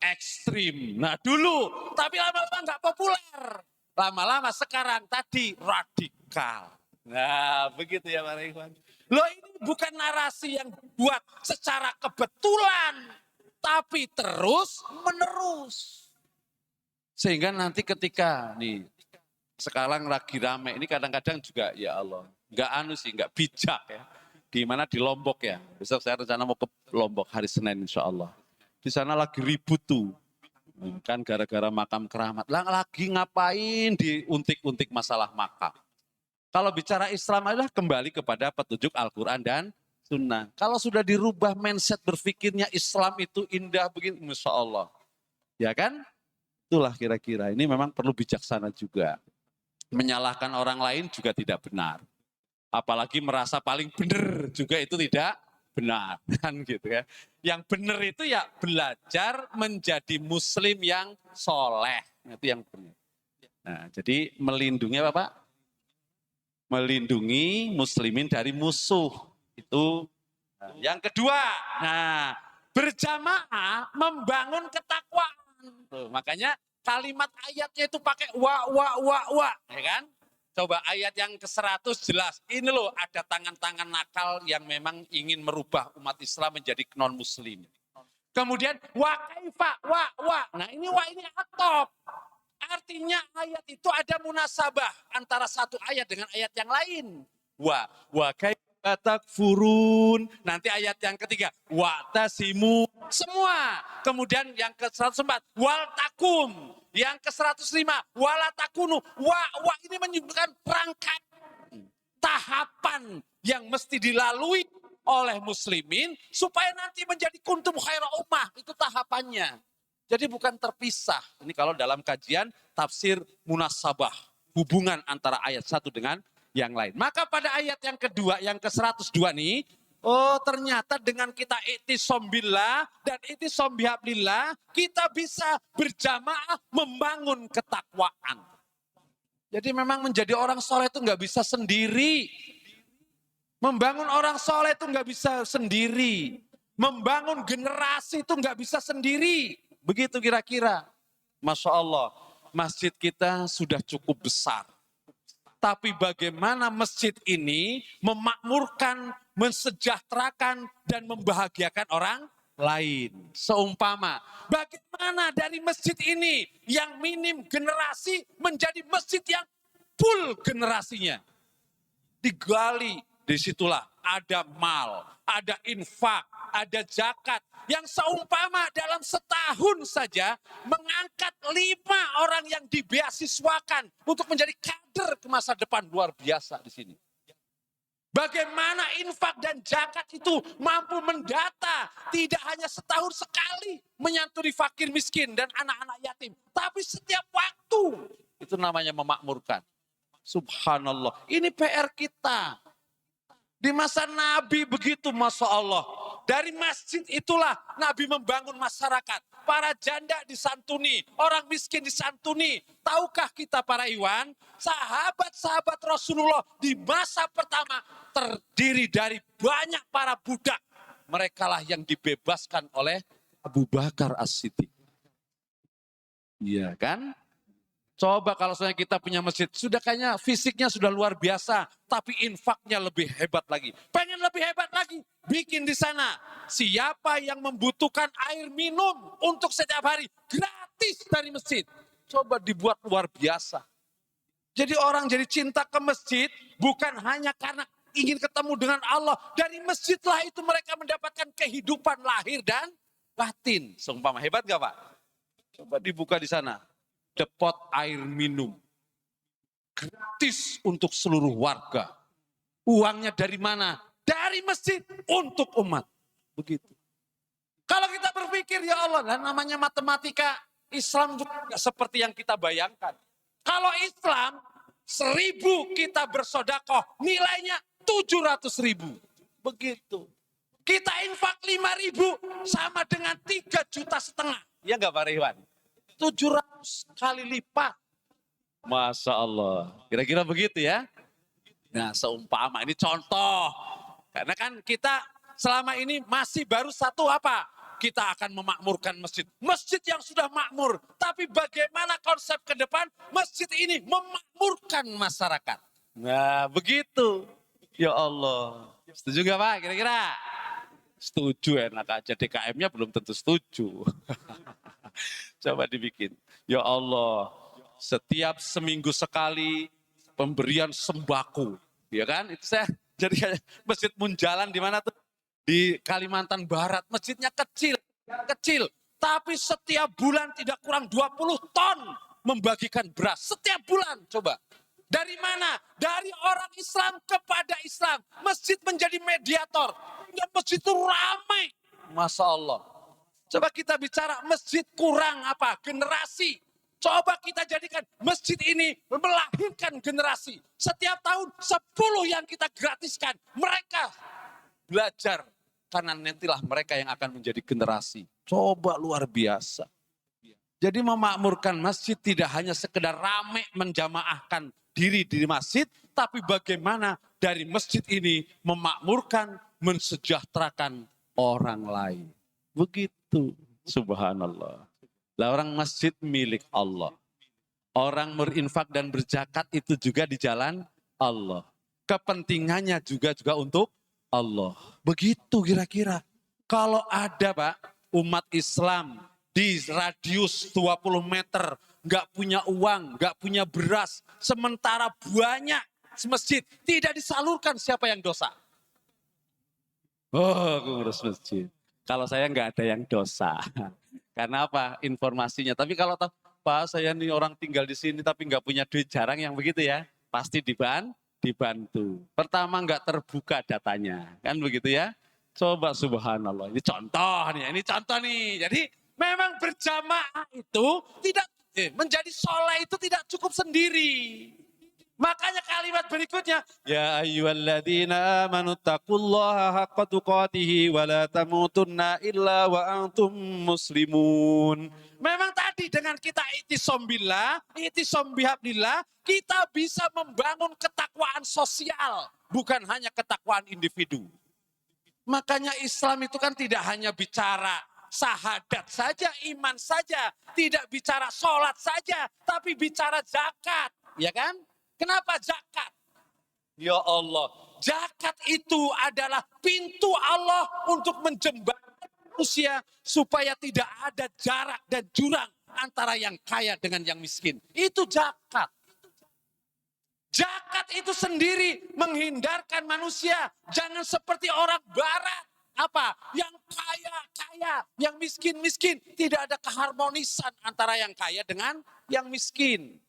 ekstrim. Nah dulu, tapi lama-lama nggak populer. Lama-lama sekarang tadi radikal. Nah begitu ya Pak Ikhwan. Loh ini bukan narasi yang buat secara kebetulan. Tapi terus menerus. Sehingga nanti ketika nih sekarang lagi rame ini kadang-kadang juga ya Allah nggak bijak ya. Di mana di Lombok ya. Besok saya rencana mau ke Lombok hari Senin insya Allah. Di sana lagi ribut tuh. Kan gara-gara makam keramat. Lagi ngapain diuntik-untik masalah makam. Kalau bicara Islam adalah kembali kepada petunjuk Al-Quran dan Sunnah. Kalau sudah dirubah mindset berpikirnya Islam itu indah begini, Masya Allah. Ya kan? Itulah kira-kira. Ini memang perlu bijaksana juga. Menyalahkan orang lain juga tidak benar. Apalagi merasa paling benar juga itu tidak benar. Kan gitu ya. Yang benar itu ya belajar menjadi muslim yang soleh. Itu yang benar. Nah, jadi melindungi apa Pak? Melindungi muslimin dari musuh. Itu yang kedua. Nah, berjamaah membangun ketakwaan. Tuh, makanya kalimat ayatnya itu pakai wa, ya kan? Coba ayat yang ke-100 jelas. Ini loh ada tangan-tangan nakal yang memang ingin merubah umat Islam menjadi non-muslim. Kemudian wa kaifa, wa. Nah ini wa ini atop. Artinya ayat itu ada munasabah antara satu ayat dengan ayat yang lain. Wa kaifa takfurun. Nanti ayat yang ketiga, wa tasimu. Semua. Kemudian yang ke-104, wal takum. Yang ke-105, wala takunu. Wa ini menunjukkan rangkaian tahapan yang mesti dilalui oleh muslimin supaya nanti menjadi kuntum khaira ummah. Itu tahapannya. Jadi bukan terpisah. Ini kalau dalam kajian tafsir munasabah. Hubungan antara ayat satu dengan yang lain. Maka pada ayat yang kedua, yang ke-102 nih. Oh ternyata dengan kita i'tisom billah dan i'tisom bihablillah. Kita bisa berjamaah membangun ketakwaan. Jadi memang menjadi orang soleh itu nggak bisa sendiri. Membangun orang soleh itu nggak bisa sendiri. Membangun generasi itu nggak bisa sendiri. Begitu kira-kira. Masya Allah, masjid kita sudah cukup besar. Tapi bagaimana masjid ini memakmurkan, mensejahterakan, dan membahagiakan orang lain. Seumpama, bagaimana dari masjid ini yang minim generasi menjadi masjid yang full generasinya. Digali, disitulah ada mal, ada infak, ada zakat. Yang seumpama dalam setahun saja mengangkat 5 orang yang dibeasiswakan untuk menjadi kader ke masa depan luar biasa di sini. Bagaimana infak dan zakat itu mampu mendata, tidak hanya setahun sekali menyantuni fakir miskin dan anak-anak yatim, tapi setiap waktu. Itu namanya memakmurkan. Subhanallah, ini PR kita. Di masa Nabi begitu, Masya Allah. Dari masjid itulah Nabi membangun masyarakat. Para janda disantuni, orang miskin disantuni. Tahukah kita para Iwan, sahabat-sahabat Rasulullah di masa pertama terdiri dari banyak para budak. Merekalah yang dibebaskan oleh Abu Bakar As-Siddiq. Iya kan? Coba kalau soalnya kita punya masjid, sudah kayaknya fisiknya sudah luar biasa, tapi infaknya lebih hebat lagi. Pengen lebih hebat lagi, bikin di sana. Siapa yang membutuhkan air minum untuk setiap hari, gratis dari masjid. Coba dibuat luar biasa. Jadi orang jadi cinta ke masjid, bukan hanya karena ingin ketemu dengan Allah. Dari masjidlah itu mereka mendapatkan kehidupan lahir dan batin. Seumpama hebat gak Pak? Coba dibuka di sana. Depot air minum. Gratis untuk seluruh warga. Uangnya dari mana? Dari masjid untuk umat. Begitu. Kalau kita berpikir ya Allah, dan namanya matematika, Islam juga seperti yang kita bayangkan. Kalau Islam, 1.000 kita bersodakoh, nilainya 700.000. Begitu. Kita infak 5.000 sama dengan 3,5 juta. Ya enggak Pak Rewan? 700 kali lipat. Masya Allah. Kira-kira begitu ya. Nah seumpama ini contoh. Karena kan kita selama ini masih baru satu apa? Kita akan memakmurkan masjid. Masjid yang sudah makmur. Tapi bagaimana konsep ke depan masjid ini memakmurkan masyarakat. Nah begitu. Ya Allah. Setuju gak Pak kira-kira? Setuju enak aja. DKM-nya belum tentu setuju. Coba dibikin. Ya Allah, setiap seminggu sekali pemberian sembako. Ya kan? Itu saya jadi kayak masjid Munjalan di mana tuh? Di Kalimantan Barat. Masjidnya kecil. Tapi setiap bulan tidak kurang 20 ton membagikan beras. Setiap bulan, coba. Dari mana? Dari orang Islam kepada Islam. Masjid menjadi mediator. Dan masjid itu ramai. Masya Allah. Coba kita bicara masjid kurang apa? Generasi. Coba kita jadikan masjid ini melahirkan generasi. Setiap tahun 10 yang kita gratiskan. Mereka belajar. Karena nantilah mereka yang akan menjadi generasi. Coba luar biasa. Jadi memakmurkan masjid tidak hanya sekedar rame menjamaahkan diri di masjid. Tapi bagaimana dari masjid ini memakmurkan, mensejahterakan orang lain. Begitu, subhanallah. Lah orang masjid milik Allah. Orang berinfak dan berzakat itu juga di jalan Allah. Kepentingannya juga untuk Allah. Begitu kira-kira. Kalau ada Pak, umat Islam di radius 20 meter, nggak punya uang, nggak punya beras, sementara banyak masjid, tidak disalurkan, siapa yang dosa? Oh, pengurus masjid. Kalau saya nggak ada yang dosa. Karena apa? Informasinya. Tapi kalau tahu, Pak saya nih orang tinggal di sini tapi nggak punya duit, jarang yang begitu ya. Pasti dibantu. Pertama nggak terbuka datanya. Kan begitu ya. Coba subhanallah. Ini contoh nih. Jadi memang berjamaah itu tidak, menjadi soleh itu tidak cukup sendiri. Makanya kalimat berikutnya, ya ayyuhalladzina amanu taqullaha haqqa tuqatih wa la tamutunna illa wa antum muslimun. Memang tadi dengan kita i'tisom billah, i'tisom bihablillah, kita bisa membangun ketakwaan sosial, bukan hanya ketakwaan individu. Makanya Islam itu kan tidak hanya bicara syahadat saja, iman saja, tidak bicara sholat saja, tapi bicara zakat, ya kan? Kenapa zakat? Ya Allah, zakat itu adalah pintu Allah untuk menjembatani manusia supaya tidak ada jarak dan jurang antara yang kaya dengan yang miskin. Itu zakat. Zakat itu sendiri menghindarkan manusia jangan seperti orang barat. Apa? Yang kaya, yang miskin. Tidak ada keharmonisan antara yang kaya dengan yang miskin.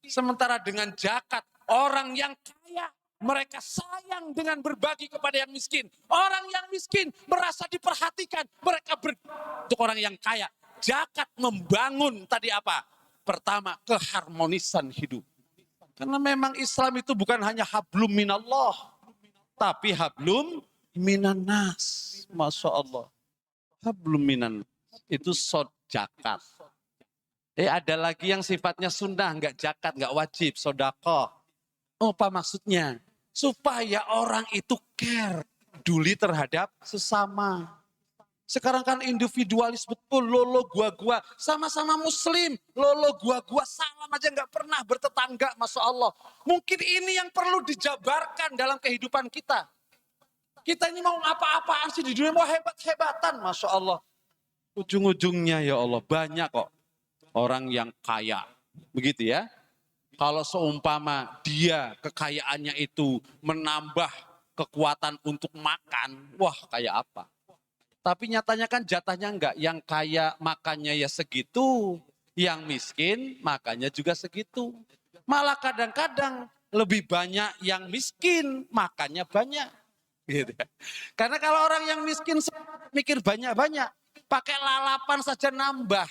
Sementara dengan zakat, orang yang kaya mereka sayang dengan berbagi kepada yang miskin. Orang yang miskin merasa diperhatikan, mereka untuk orang yang kaya. Zakat membangun tadi apa? Pertama, keharmonisan hidup. Karena memang Islam itu bukan hanya hablum minallah, tapi hablum minannas. Masya Allah. Hablum minan itu zakat. Ada lagi yang sifatnya sunnah, nggak zakat, nggak wajib, sodakoh. Oh, apa maksudnya? Supaya orang itu care, peduli terhadap sesama. Sekarang kan individualis betul, lolo gua, sama-sama muslim, lolo gua, salam aja nggak pernah bertetangga, Masya Allah. Mungkin ini yang perlu dijabarkan dalam kehidupan kita. Kita ini mau apa-apaan sih di dunia, mau hebat-hebatan, Masya Allah. Ujung-ujungnya ya Allah, banyak kok orang yang kaya, begitu ya. Kalau seumpama dia kekayaannya itu menambah kekuatan untuk makan, wah kayak apa. Tapi nyatanya kan jatahnya enggak. Yang kaya makannya ya segitu, yang miskin makannya juga segitu. Malah kadang-kadang lebih banyak yang miskin, makannya banyak. Gitu. Karena kalau orang yang miskin mikir banyak-banyak, pakai lalapan saja nambah.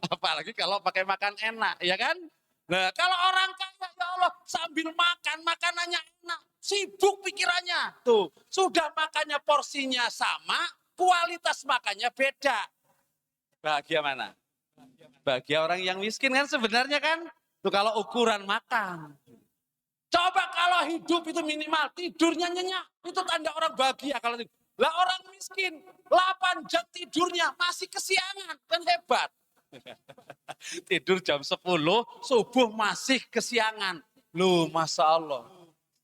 Apalagi kalau pakai makan enak, ya kan? Nah, kalau orang kaya, ya Allah, sambil makan, makanannya enak, sibuk pikirannya. Tuh, sudah makannya porsinya sama, kualitas makannya beda. Bahagia mana? Bahagia orang yang miskin kan sebenarnya kan? Tuh kalau ukuran makan. Coba kalau hidup itu minimal, tidurnya nyenyak, itu tanda orang bahagia kalau tidur. Lah orang miskin, 8 jam tidurnya masih kesiangan, kan hebat. Tidur jam 10, subuh masih kesiangan. Loh, Masya Allah.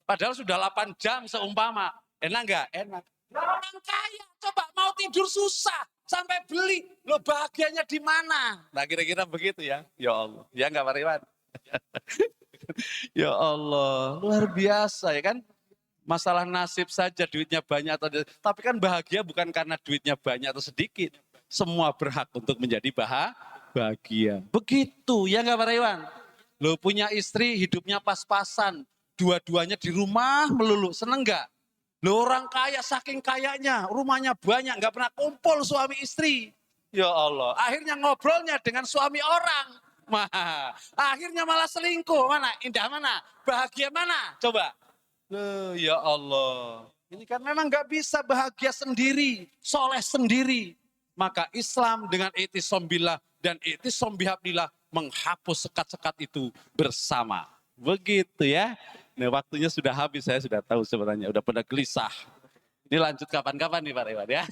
Padahal sudah 8 jam seumpama. Enak enggak? Enak. Nah, orang kaya, coba mau tidur susah. Sampai beli. Loh, bahagianya di mana? Nah, kira-kira begitu ya. Ya Allah. Ya enggak, Pak Riwan? Ya Allah, luar biasa ya kan? Masalah nasib saja duitnya banyak atau tidak. Tapi kan bahagia bukan karena duitnya banyak atau sedikit. Semua berhak untuk menjadi bahagia. Begitu ya enggak Pak Rewan? Lo punya istri hidupnya pas-pasan. Dua-duanya di rumah melulu. Seneng enggak? Lo orang kaya saking kayanya. Rumahnya banyak. Enggak pernah kumpul suami istri. Ya Allah. Akhirnya ngobrolnya dengan suami orang. Akhirnya malah selingkuh. Mana? Indah mana? Bahagia mana? Coba. Loh, ya Allah. Ini kan memang gak bisa bahagia sendiri, soleh sendiri. Maka Islam dengan i'tisam billah dan i'tisam bihablillah menghapus sekat-sekat itu bersama. Begitu ya. Nah, waktunya sudah habis, saya sudah tahu sebenarnya. Udah pada gelisah. Ini lanjut kapan-kapan nih Pak Rewan ya.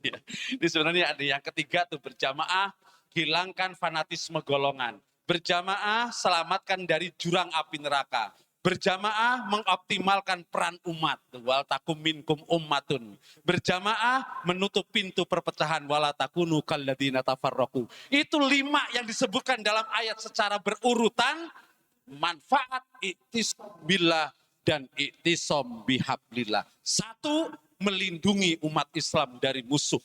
Ya. Ini sebenarnya ada yang ketiga tuh berjamaah, hilangkan fanatisme golongan. Berjamaah, selamatkan dari jurang api neraka. Berjamaah mengoptimalkan peran umat. Wal takum minkum ummatun. Berjamaah menutup pintu perpecahan. Wala takunu kalladzina tafarraqu. Itu 5 yang disebutkan dalam ayat secara berurutan. Manfaat i'tisam billah dan i'tisam bihablillah. 1, melindungi umat Islam dari musuh.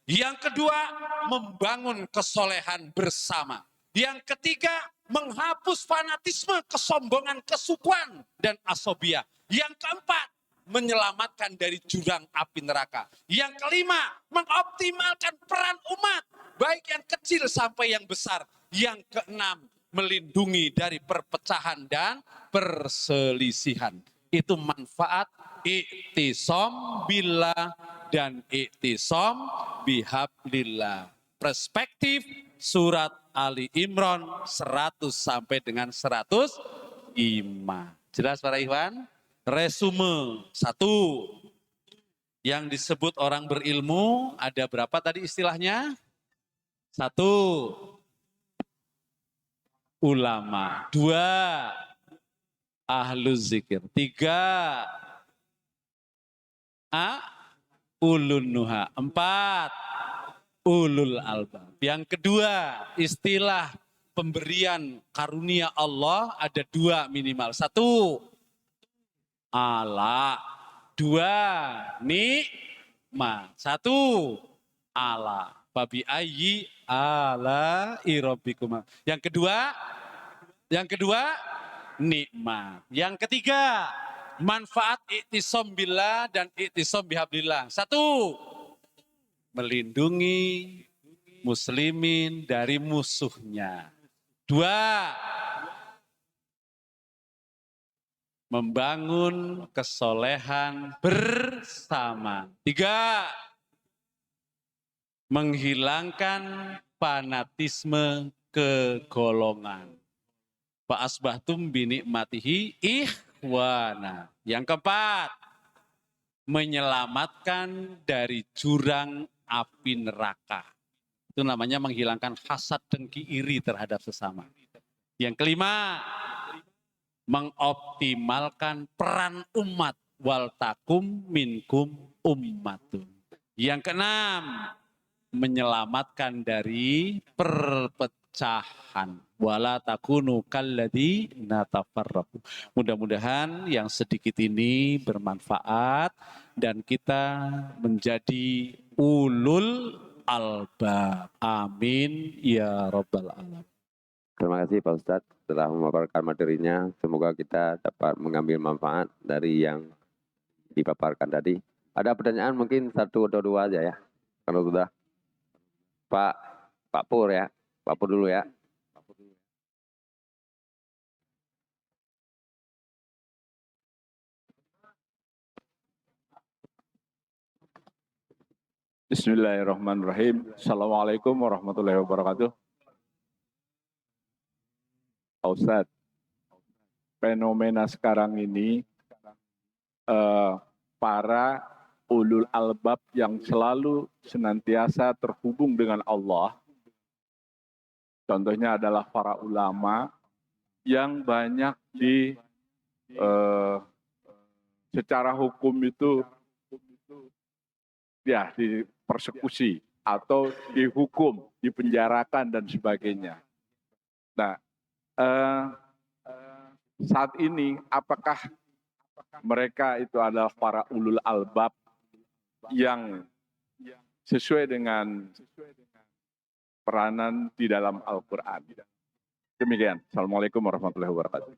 Yang kedua, membangun kesolehan bersama. Yang ketiga, menghapus fanatisme, kesombongan, kesukuan, dan asobia. Yang keempat, menyelamatkan dari jurang api neraka. Yang kelima, mengoptimalkan peran umat, baik yang kecil sampai yang besar. Yang keenam, melindungi dari perpecahan dan perselisihan. Itu manfaat i'tisam billah dan i'tisam bihablillah. Perspektif surat Ali Imran 100 sampai dengan 105. Jelas para Ikhwan? Resume 1. Yang disebut orang berilmu ada berapa tadi istilahnya? 1. Ulama. 2. Ahluz zikir. 3. Ulun nuha. 4. Ulul albab. Yang kedua, istilah pemberian karunia Allah ada 2 minimal. 1, ala. 2, nikmat. 1, ala. Babi ayyi ala'i rabbikuma. Yang kedua nikmat. Yang ketiga manfaat iktisam billah dan iktisam bihablillah. Satu, melindungi muslimin dari musuhnya. Dua, membangun kesolehan bersama. Tiga, menghilangkan fanatisme kegolongan. Fa asbahtum binikmatihi ikhwana. Yang keempat, menyelamatkan dari jurang api neraka. Itu namanya menghilangkan hasad, dengki, iri terhadap sesama. Yang kelima, mengoptimalkan peran umat, wal takum minkum ummatun. Yang keenam, menyelamatkan dari perpecahan. Wala takunu kalladzi natafarraqu. Mudah-mudahan yang sedikit ini bermanfaat dan kita menjadi ulul albab. Amin ya rabbal alamin. Terima kasih Pak Ustadz telah memaparkan materinya. Semoga kita dapat mengambil manfaat dari yang dipaparkan tadi. Ada pertanyaan mungkin satu atau dua aja ya. Kalau sudah Pak Pur ya. Pak Pur dulu ya. Bismillahirrahmanirrahim. Assalamualaikum warahmatullahi wabarakatuh. Pak Ustadz, fenomena sekarang ini para ulul albab yang selalu senantiasa terhubung dengan Allah. Contohnya adalah para ulama yang banyak secara hukum itu ya dipersekusi atau dihukum, dipenjarakan dan sebagainya. Nah, saat ini apakah mereka itu adalah para ulul albab yang sesuai dengan peranan di dalam Al-Quran? Demikian. Assalamualaikum warahmatullahi wabarakatuh.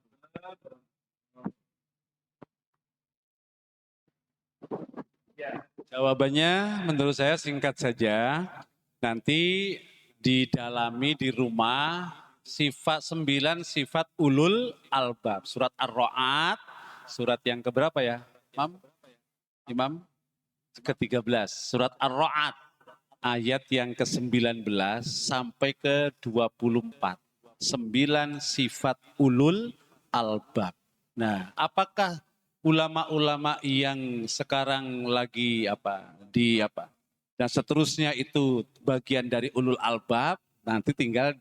Jawabannya menurut saya singkat saja. Nanti didalami di rumah sifat 9 sifat ulul albab. Surat Ar-Ra'd, surat yang keberapa ya? Imam? Ke-13. Surat Ar-Ra'd ayat yang ke-19 sampai ke-24. 9 sifat ulul albab. Nah, apakah ulama-ulama yang sekarang lagi dan seterusnya itu bagian dari ulul albab? Nanti tinggal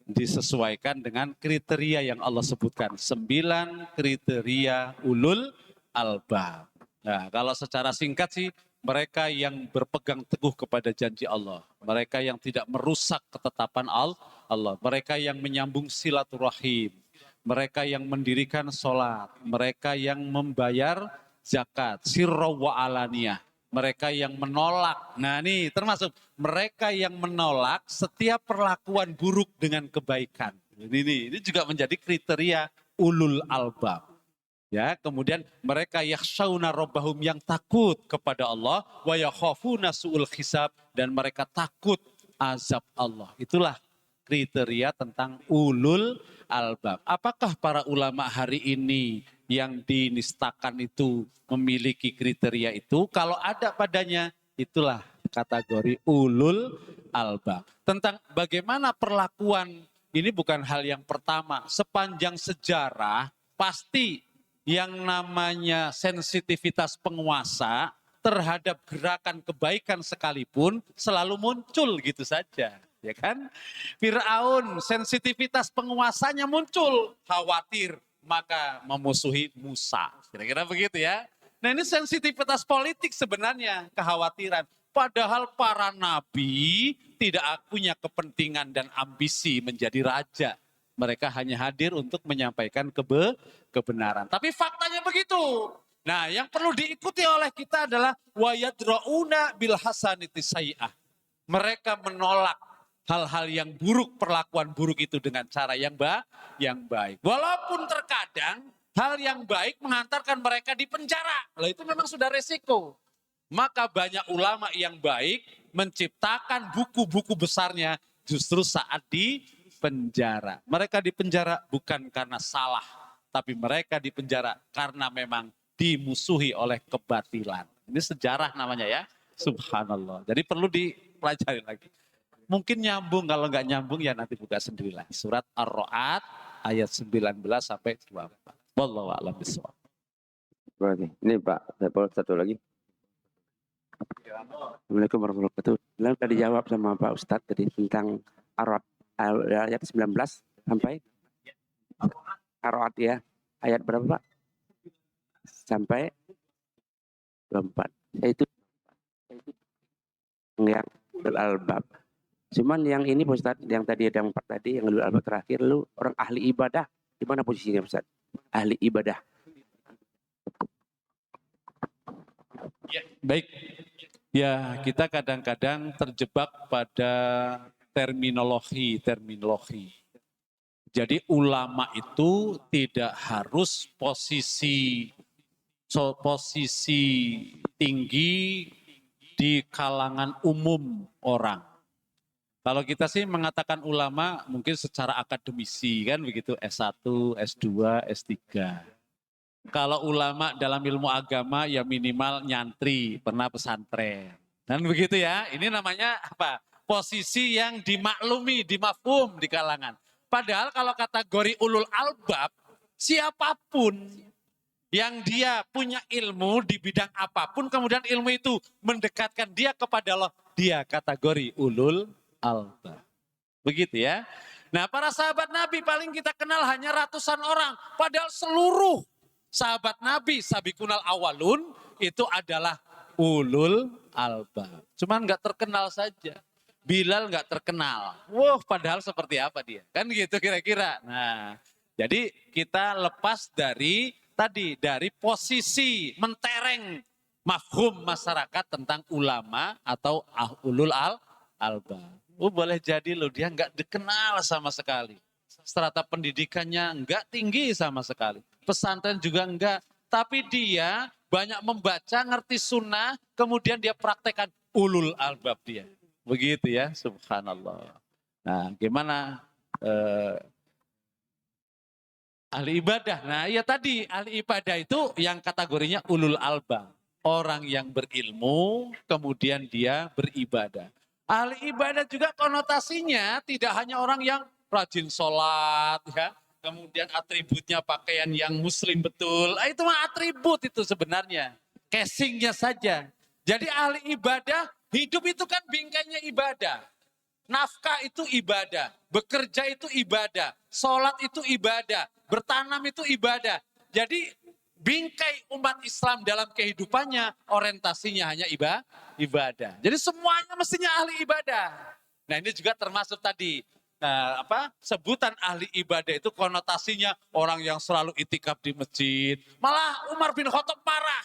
disesuaikan dengan kriteria yang Allah sebutkan. 9 kriteria ulul albab. Nah, kalau secara singkat sih, mereka yang berpegang teguh kepada janji Allah. Mereka yang tidak merusak ketetapan Allah. Mereka yang menyambung silaturahim. Mereka yang mendirikan sholat. Mereka yang membayar zakat. Sirra wa alaniyah. Mereka yang menolak. Nah ini termasuk mereka yang menolak setiap perlakuan buruk dengan kebaikan. Ini juga menjadi kriteria ulul albab. Ya, kemudian mereka yakhshawna rabbahum, yang takut kepada Allah, wa yakhafuna su'ul hisab, dan mereka takut azab Allah. Itulah kriteria tentang ulul albab. Apakah para ulama hari ini yang dinistakan itu memiliki kriteria itu? Kalau ada padanya, itulah kategori ulul albab. Tentang bagaimana perlakuan, ini bukan hal yang pertama. Sepanjang sejarah pasti yang namanya sensitivitas penguasa terhadap gerakan kebaikan sekalipun selalu muncul gitu saja, ya kan? Firaun, sensitivitas penguasanya muncul, khawatir maka memusuhi Musa. Kira-kira begitu ya. Nah ini sensitivitas politik sebenarnya, kekhawatiran. Padahal para nabi tidak punya kepentingan dan ambisi menjadi raja. Mereka hanya hadir untuk menyampaikan kebenaran. Tapi faktanya begitu. Nah, yang perlu diikuti oleh kita adalah wayadrauna bil hasanati sayyi'ah. Mereka menolak hal-hal yang buruk, perlakuan buruk itu dengan cara yang baik. Walaupun terkadang hal yang baik mengantarkan mereka di penjara. Lah itu memang sudah resiko. Maka banyak ulama yang baik menciptakan buku-buku besarnya justru saat di penjara. Mereka di penjara bukan karena salah, tapi mereka di penjara karena memang dimusuhi oleh kebatilan. Ini sejarah namanya ya. Subhanallah. Jadi perlu dipelajari lagi. Mungkin nyambung, kalau nggak nyambung ya nanti buka sendirilah. Surat Ar-Ra'd ayat 19 sampai 24. Wallahu a'lam bishawab. Oke, ini Pak, saya boleh satu lagi. Assalamualaikum warahmatullahi wabarakatuh. Lalu tadi jawab sama Pak Ustadz tadi tentang Ar-Ra'd ayat 19 sampai Ar-Ra'd ya. Ayat berapa Pak? Sampai 24. Itu yang al-albab. Cuman yang ini Pak Ustadz, yang tadi ada 4 tadi, yang al-albab terakhir, lu orang ahli ibadah. Di mana posisinya Pak Ustadz? Ahli ibadah. Ya, baik. Ya, kita kadang-kadang terjebak pada terminologi. Jadi ulama itu tidak harus posisi tinggi di kalangan umum orang. Kalau kita sih mengatakan ulama mungkin secara akademisi kan begitu, S1, S2, S3. Kalau ulama dalam ilmu agama ya minimal nyantri, pernah pesantren. Dan begitu ya, ini namanya apa? Posisi yang dimaklumi, dimafhum di kalangan. Padahal kalau kategori ulul albab, siapapun yang dia punya ilmu di bidang apapun, kemudian ilmu itu mendekatkan dia kepada Allah, dia kategori ulul albab. Begitu ya. Nah, para sahabat Nabi paling kita kenal hanya ratusan orang. Padahal seluruh sahabat Nabi, sabiqunal awalun, itu adalah ulul albab. Cuman nggak terkenal saja. Bilal nggak terkenal. Wah, padahal seperti apa dia? Kan gitu kira-kira. Nah, jadi kita lepas dari posisi mentereng mafhum masyarakat tentang ulama atau ulul albab. Boleh jadi loh dia nggak dikenal sama sekali. Strata pendidikannya nggak tinggi sama sekali. Pesantren juga enggak. Tapi dia banyak membaca, ngerti sunnah, kemudian dia praktekkan ulul albab dia. Begitu ya, subhanallah. Nah, gimana ahli ibadah? Nah, ya tadi ahli ibadah itu yang kategorinya ulul albab. Orang yang berilmu, kemudian dia beribadah. Ahli ibadah juga konotasinya tidak hanya orang yang rajin sholat, ya. Kemudian atributnya pakaian yang muslim betul. Itu mah atribut itu sebenarnya. Casingnya saja. Jadi ahli ibadah, hidup itu kan bingkainya ibadah. Nafkah itu ibadah. Bekerja itu ibadah. Sholat itu ibadah. Bertanam itu ibadah. Jadi bingkai umat Islam dalam kehidupannya orientasinya hanya ibadah. Jadi semuanya mestinya ahli ibadah. Nah ini juga termasuk tadi. Nah, sebutan ahli ibadah itu konotasinya orang yang selalu itikaf di masjid. Malah Umar bin Khattab marah.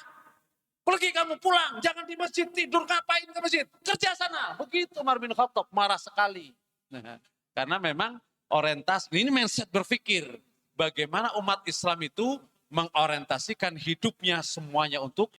Pergi kamu pulang, jangan di masjid, tidur ngapain ke masjid? Kerja sana. Begitu Umar bin Khattab marah sekali. Nah, karena memang orientasi, ini mindset berpikir. Bagaimana umat Islam itu mengorientasikan hidupnya semuanya untuk